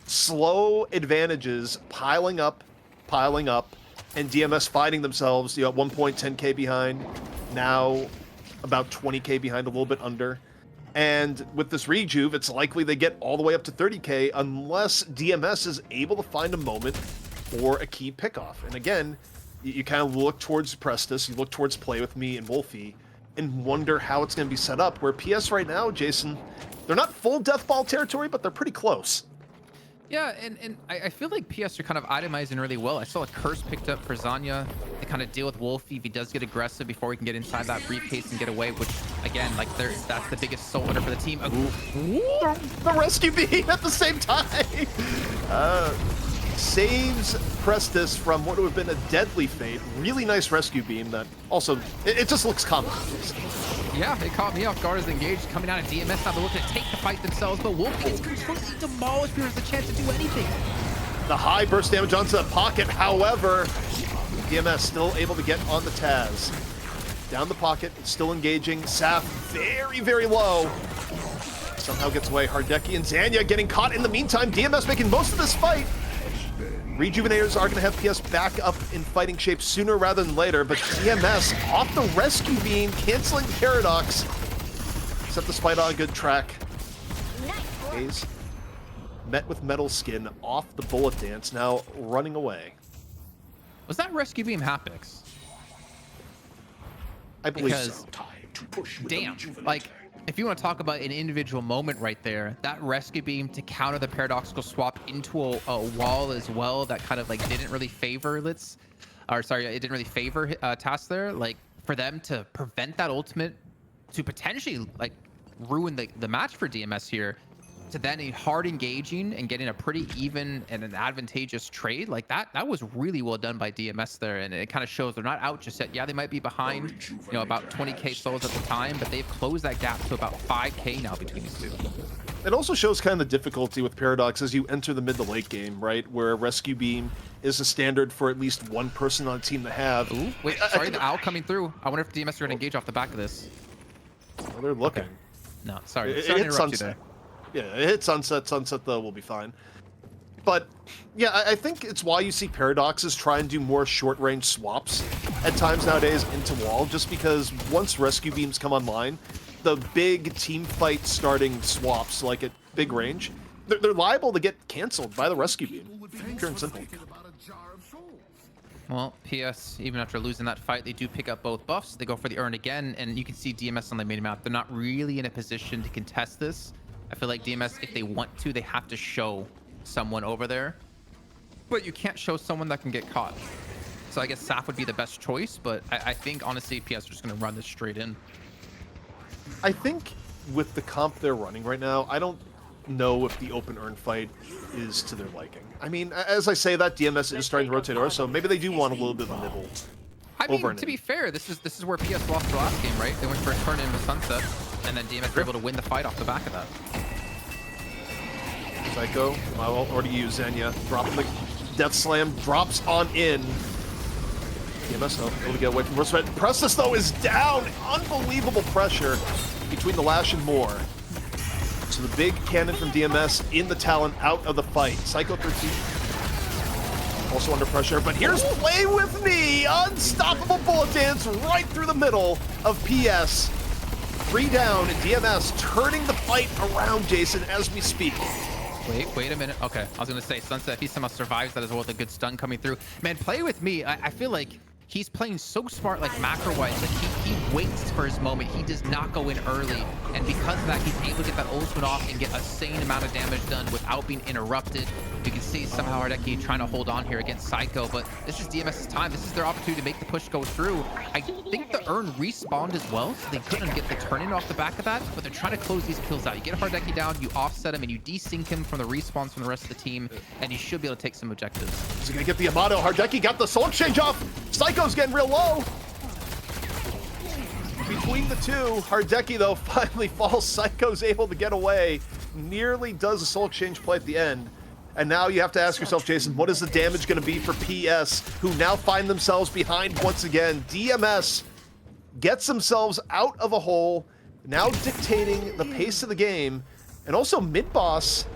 slow advantages piling up, and DMS fighting themselves, at one point 10k behind, now about 20k behind, a little bit under. And with this rejuve, it's likely they get all the way up to 30k unless DMS is able to find a moment for a key pickoff. And again, you kind of look towards Prestus, you look towards Play With Me and Wolfie, and wonder how it's going to be set up. Where PS right now, Jason, they're not full deathball territory, but they're pretty close. Yeah, and I feel like PS are kind of itemizing really well. I saw a curse picked up for Zanya to kind of deal with Wolfie if he does get aggressive before he can get inside that briefcase and get away, which, again, like, that's the biggest soul winner for the team. The rescue beam at the same time! Saves Prestus from what would have been a deadly fate. Really nice rescue beam that also, it just looks common. Yeah, it caught me off guard as engaged, coming out of DMS. Now they're looking to take the fight themselves, but Wolfie gets completely demolished before there's a chance to do anything. The high burst damage onto the pocket, however, DMS still able to get on the Taz. Down the pocket, still engaging. Saf very, very low. Somehow gets away. Hardeki and Zanya getting caught in the meantime. DMS making most of this fight. Rejuvenators are going to have PS back up in fighting shape sooner rather than later, but DMS off the rescue beam, canceling Paradox. Set the Spite on a good track. Hayes met with Metal Skin off the bullet dance, now running away. Was that rescue beam Haptics? I believe Because, so. damn, like, if you want to talk about an individual moment right there, that rescue beam to counter the paradoxical swap into a wall as well, that kind of like didn't really favor it didn't really favor Task there. Like, for them to prevent that ultimate to potentially like ruin the match for DMS here, to then a hard engaging and getting a pretty even and an advantageous trade like that was really well done by DMS there. And it kind of shows they're not out just yet. Yeah, they might be behind, about 20k souls at the time, but they've closed that gap to about 5k now between these two. It also shows kind of the difficulty with Paradox as you enter the mid to late game, right? Where Rescue Beam is a standard for at least one person on a team to have. Ooh, wait, sorry, the owl coming through. I wonder if DMS are going to engage off the back of this. Well, they're looking. Okay. No, sorry. It Sorry to hits interrupt you sunset. there. Yeah, it hits sunset. Sunset, though, will be fine. But yeah, I think it's why you see Paradoxes try and do more short-range swaps at times nowadays into wall, just because once rescue beams come online, the big team fight starting swaps, like at big range, they're liable to get canceled by the rescue beam. Pure and simple. Well, PS, even after losing that fight, they do pick up both buffs. They go for the Urn again, and you can see DMS on the main map. They're not really in a position to contest this. I feel like DMS, if they want to, they have to show someone over there. But you can't show someone that can get caught. So I guess Saf would be the best choice, but I think, honestly, PS are just going to run this straight in. I think with the comp they're running right now, I don't know if the open Urn fight is to their liking. I mean, as I say that, DMS is starting to rotate over, so maybe they do want a little bit of a nibble. I mean, to be fair, this is where PS lost their last game, right? They went for a turn in with Sunset, and then DMS were able to win the fight off the back of that. Psycho, I'll already use Xenia, dropping the Death Slam, drops on in. DMS able to get away from Roosevelt. Prestus, though, is down. Unbelievable pressure between the Lash and more. So the big cannon from DMS in the Talon out of the fight. Psycho 13 also under pressure, but here's Play With Me! Unstoppable bullet dance right through the middle of PS. 3 down, DMS turning the fight around, Jason, as we speak. Wait a minute. Okay, I was gonna say Sunset, if he somehow survives that as well with a good stun coming through. Man, Play With Me, I feel like he's playing so smart, like macro-wise. Like he waits for his moment. He does not go in early, and because of that, he's able to get that ultimate off and get a sane amount of damage done without being interrupted. You can see somehow Hardeki trying to hold on here against Psycho, but this is DMS's time. This is their opportunity to make the push go through. I think the Urn respawned as well, so they couldn't get the turn-in off the back of that, but they're trying to close these kills out. You get Hardeki down, you offset him, and you desync him from the respawns from the rest of the team, and you should be able to take some objectives. Is he gonna get the Yamato? Hardeki got the soul exchange off. Psycho's getting real low. Between the two, Hardeki, though, finally falls. Psycho's able to get away. Nearly does a soul exchange play at the end. And now you have to ask yourself, Jason, what is the damage going to be for PS, who now find themselves behind once again? DMS gets themselves out of a hole, now dictating the pace of the game. And also, mid-boss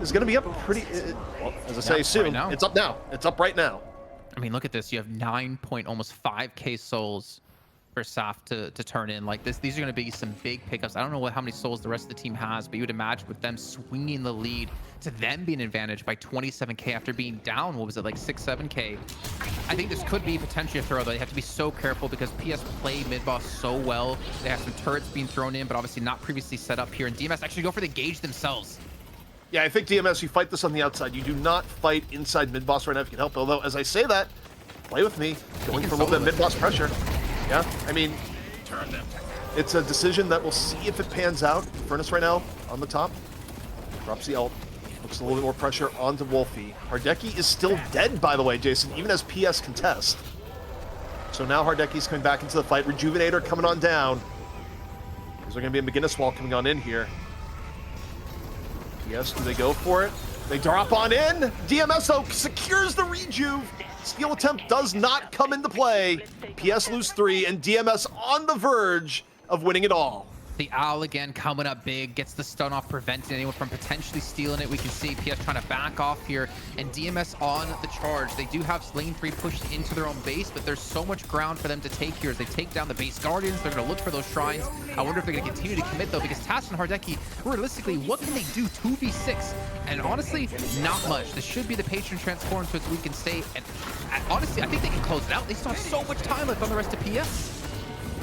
is going to be up pretty... well, as I say, soon. Right, it's up now. It's up right now. I mean, look at this. You have 9.5K souls for Saf to turn in. Like this, these are going to be some big pickups. I don't know how many souls the rest of the team has, but you would imagine with them swinging the lead to them being an advantage by 27K after being down, what was it, like 6-7K? I think this could be potentially a throw, though. They have to be so careful because PS play mid-boss so well. They have some turrets being thrown in, but obviously not previously set up here. And DMS actually go for the gauge themselves. Yeah, I think DMS, you fight this on the outside. You do not fight inside mid-boss right now if you can help. Although, as I say that, Play With Me, going for a little bit of mid-boss pressure. Yeah, I mean, it's a decision that we'll see if it pans out. Furnace right now on the top. Drops the ult. Looks a little bit more pressure onto Wolfie. Hardeki is still dead, by the way, Jason, even as PS contest. So now Hardeki's coming back into the fight. Rejuvenator coming on down. Is there going to be a McGinnis wall coming on in here? Yes, do they go for it? They drop on in. DMS, though, secures the rejuve. Steal attempt does not come into play. PS lose 3, and DMS on the verge of winning it all. The Owl again coming up big, gets the stun off, preventing anyone from potentially stealing it. We can see PS trying to back off here, and DMS on the charge. They do have lane 3 pushed into their own base, but there's so much ground for them to take here as they take down the base guardians. They're going to look for those shrines. I wonder if they're going to continue to commit, though, because Tass and Hardeki, realistically, what can they do 2v6? And honestly, not much. This should be the patron transform so we can stay. And honestly, I think they can close it out. They still have so much time left on the rest of PS.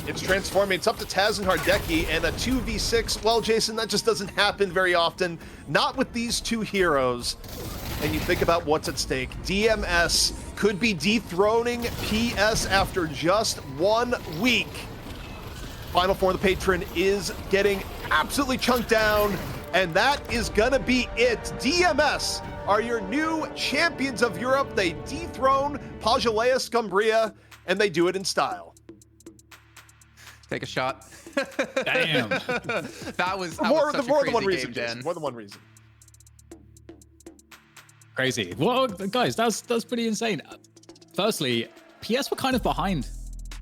It's transforming. It's up to Taz and Hardeki, and a 2v6. Well, Jason, that just doesn't happen very often. Not with these two heroes. And you think about what's at stake. DMS could be dethroning PS after just 1 week. Final form of the patron is getting absolutely chunked down, and that is gonna be it. DMS are your new champions of Europe. They dethrone Pojilaya Skumbriya, and they do it in style. Take a shot. Damn. that was more such than a crazy one reason, game, Dan. Jason. More than one reason. Crazy. Well, guys, that's pretty insane. Firstly, PS were kind of behind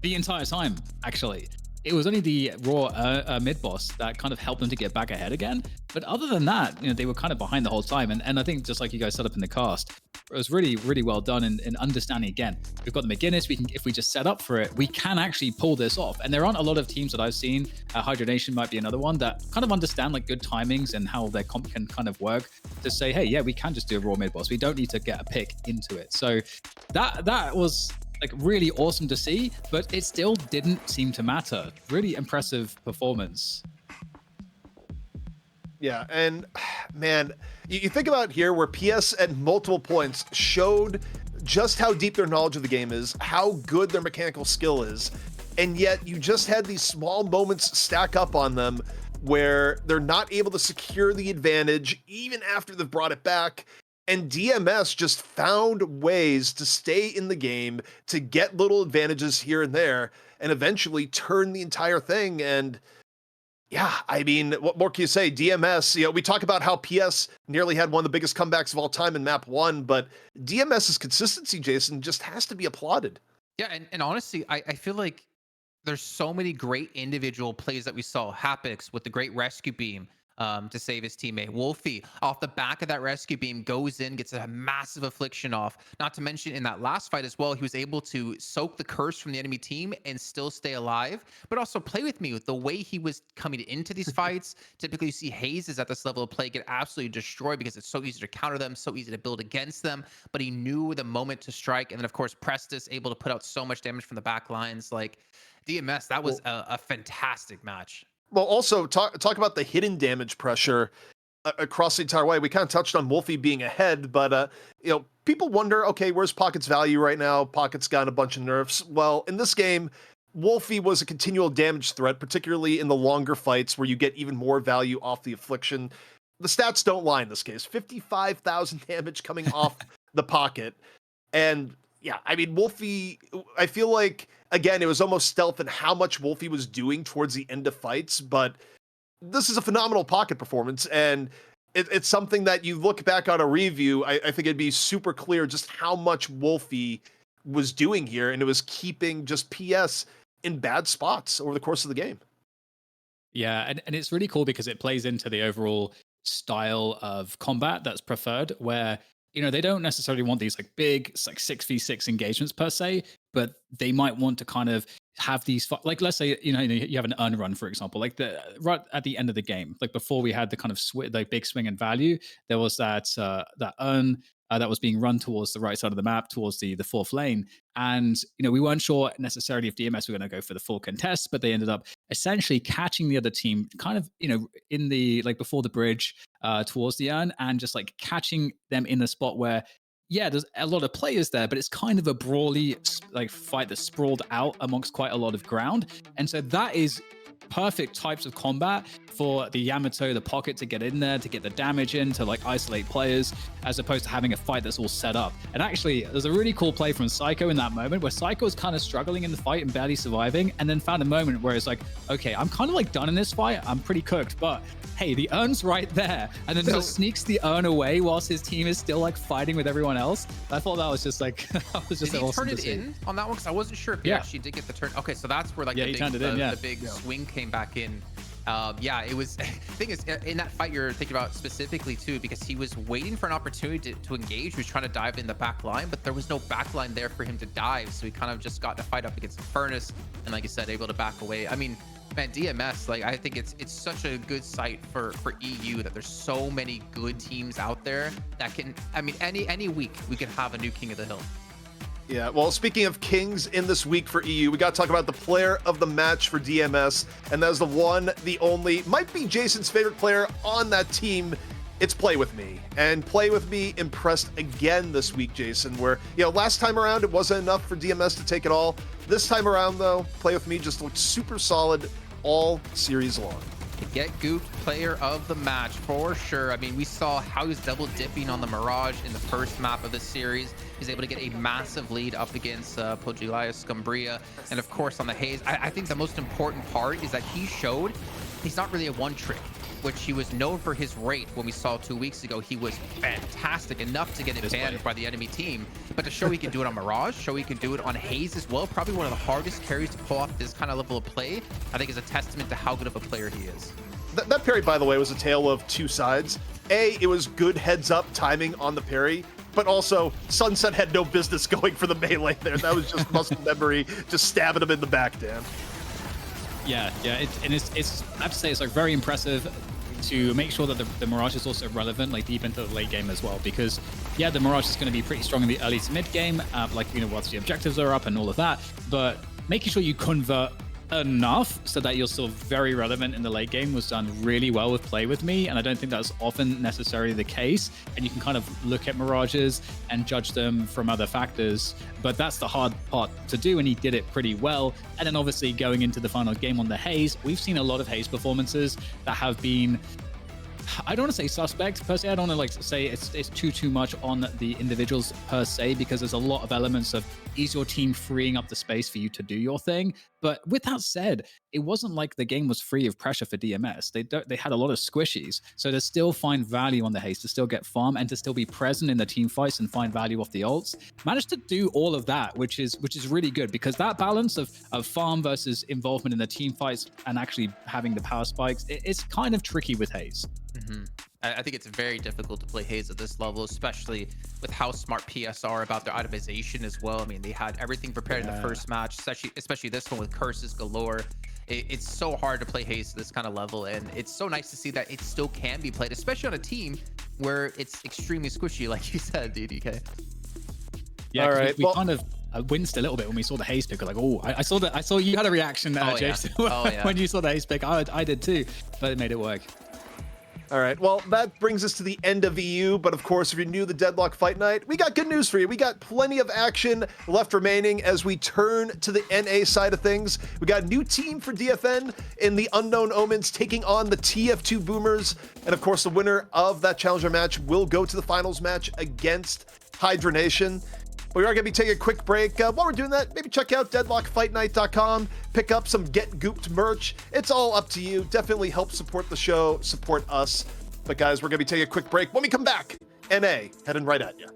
the entire time, actually. it was only the raw mid boss that kind of helped them to get back ahead again. But other than that, they were kind of behind the whole time. And I think just like you guys set up in the cast, it was really, really well done in understanding, again, we've got the McGinnis, if we just set up for it, we can actually pull this off. And there aren't a lot of teams that I've seen, Hydro Nation might be another one, that kind of understand like good timings and how their comp can kind of work to say, hey, yeah, we can just do a raw mid boss. We don't need to get a pick into it. So that was like really awesome to see, but it still didn't seem to matter. Really impressive performance. Yeah, and man, you think about here where PS at multiple points showed just how deep their knowledge of the game is, how good their mechanical skill is, and yet you just had these small moments stack up on them where they're not able to secure the advantage even after they've brought it back. And DMS just found ways to stay in the game, to get little advantages here and there, and eventually turn the entire thing. And yeah, I mean, what more can you say? DMS, we talk about how PS nearly had one of the biggest comebacks of all time in map 1, but DMS's consistency, Jason, just has to be applauded. Yeah, and honestly, I feel like there's so many great individual plays that we saw. Hapix with the great rescue beam to save his teammate. Wolfie, off the back of that rescue beam, goes in, gets a massive affliction off. Not to mention in that last fight as well, he was able to soak the curse from the enemy team and still stay alive. But also play with me with the way he was coming into these fights. Typically, you see Hazes at this level of play get absolutely destroyed because it's so easy to counter them, so easy to build against them. But he knew the moment to strike. And then, of course, Prestus able to put out so much damage from the back lines. Like, DMS, that was a fantastic match. Well, also talk about the hidden damage pressure across the entire way. We kind of touched on Wolfie being ahead, but people wonder, okay, where's Pocket's value right now? Pocket's gotten a bunch of nerfs. Well, in this game, Wolfie was a continual damage threat, particularly in the longer fights where you get even more value off the affliction. The stats don't lie in this case. 55,000 damage coming off the Pocket. And yeah, I mean, Wolfie, I feel like, again, it was almost stealth in how much Wolfie was doing towards the end of fights, but this is a phenomenal Pocket performance, and it's something that you look back on a review, I think it'd be super clear just how much Wolfie was doing here, and it was keeping just PS in bad spots over the course of the game. Yeah, and it's really cool because it plays into the overall style of combat that's preferred, where they don't necessarily want these like big like 6v6 engagements per se, but they might want to kind of have these like, let's say you have an urn run, for example, like right at the end of the game, like before we had the kind of the big swing in value, there was that urn that was being run towards the right side of the map, towards the fourth lane. And, we weren't sure necessarily if DMS were going to go for the full contest, but they ended up essentially catching the other team kind of, in the, like before the bridge towards the urn, and just like catching them in the spot where, yeah, there's a lot of players there, but it's kind of a brawly like fight that's sprawled out amongst quite a lot of ground. And so that is perfect types of combat for the Yamato, the Pocket, to get in there, to get the damage in, to like isolate players, as opposed to having a fight that's all set up. And actually, there's a really cool play from Psycho in that moment where Psycho was kind of struggling in the fight and barely surviving, and then found a moment where it's like, okay, I'm kind of like done in this fight, I'm pretty cooked, but hey, the urn's right there, and then just sneaks the urn away whilst his team is still like fighting with everyone else. I thought that was just like, that was just did he awesome turn to it see. in on that one? Because I wasn't sure if he actually did get the turn. Okay, so that's where like the big swing came back in. It was. The thing is, in that fight you're thinking about specifically too, because he was waiting for an opportunity to engage. He was trying to dive in the back line, but there was no back line there for him to dive. So he kind of just got to fight up against the Furnace, and like you said, able to back away. I mean, man, DMS, like, I think it's such a good sight for EU that there's so many good teams out there that can. I mean, any week we could have a new King of the Hill. Yeah, well, speaking of kings in this week for EU, we got to talk about the player of the match for DMS, and that was the one, the only, might be Jason's favorite player on that team. It's Play With Me. And Play With Me impressed again this week, Jason, where, last time around it wasn't enough for DMS to take it all. This time around, though, Play With Me just looked super solid all series long. Get gooped player of the match for sure. I mean, we saw how he was double dipping on the Mirage in the first map of the series. He's able to get a massive lead up against Pojilaya Skumbriya, and of course on the Haze. I think the most important part is that he showed he's not really a one trick. which he was known for his rate when we saw 2 weeks ago. He was fantastic enough to get it banned by the enemy team. But to show he can do it on Mirage, show he can do it on Haze as well, probably one of the hardest carries to pull off this kind of level of play, I think is a testament to how good of a player he is. That parry, by the way, was a tale of two sides. A, it was good heads-up timing on the parry, but also Sunset had no business going for the melee there. That was just muscle memory, just stabbing him in the back, Dan. Yeah, it's I have to say it's like very impressive to make sure that the Mirage is also relevant like deep into the late game as well, because yeah, the Mirage is going to be pretty strong in the early to mid game, like, you know, once the objectives are up and all of that, but making sure you convert enough so that you're still very relevant in the late game was done really well with Play With Me, and I don't think that's often necessarily the case, and you can kind of look at Mirages and judge them from other factors, but that's the hard part to do, and he did it pretty well. And then obviously going into the final game on the Haze, we've seen a lot of Haze performances that have been, I don't want to say suspect per se. I don't want to like say it's too much on the individuals per se, because there's a lot of elements of, is your team freeing up the space for you to do your thing? But with that said, it wasn't like the game was free of pressure for DMS. They had a lot of squishies, so to still find value on the Haze, to still get farm and to still be present in the team fights and find value off the ults, managed to do all of that, which is really good, because that balance of farm versus involvement in the team fights and actually having the power spikes, it's kind of tricky with Haze. Mm-hmm. I think it's very difficult to play Haze at this level, especially with how smart PS are about their itemization as well. I mean, they had everything prepared in the first match, especially this one with curses galore. It's so hard to play Haze at this kind of level, and it's so nice to see that it still can be played, especially on a team where it's extremely squishy, like you said, DDK. Yeah, all right. We kind of winced a little bit when we saw the Haze pick. We're like, oh, I saw you had a reaction, Jason, when you saw the Haze pick. I did too, but it made it work. All right, well, that brings us to the end of EU, but of course, if you're new to Deadlock Fight Night, we got good news for you. We got plenty of action left remaining as we turn to the NA side of things. We got a new team for DFN in the Unknown Omens taking on the TF2 Boomers, and of course, the winner of that challenger match will go to the finals match against Hydra Nation. We are going to be taking a quick break. While we're doing that, maybe check out deadlockfightnight.com, pick up some Get Gooped merch. It's all up to you. Definitely help support the show, support us. But guys, we're going to be taking a quick break. When we come back, NA heading right at you.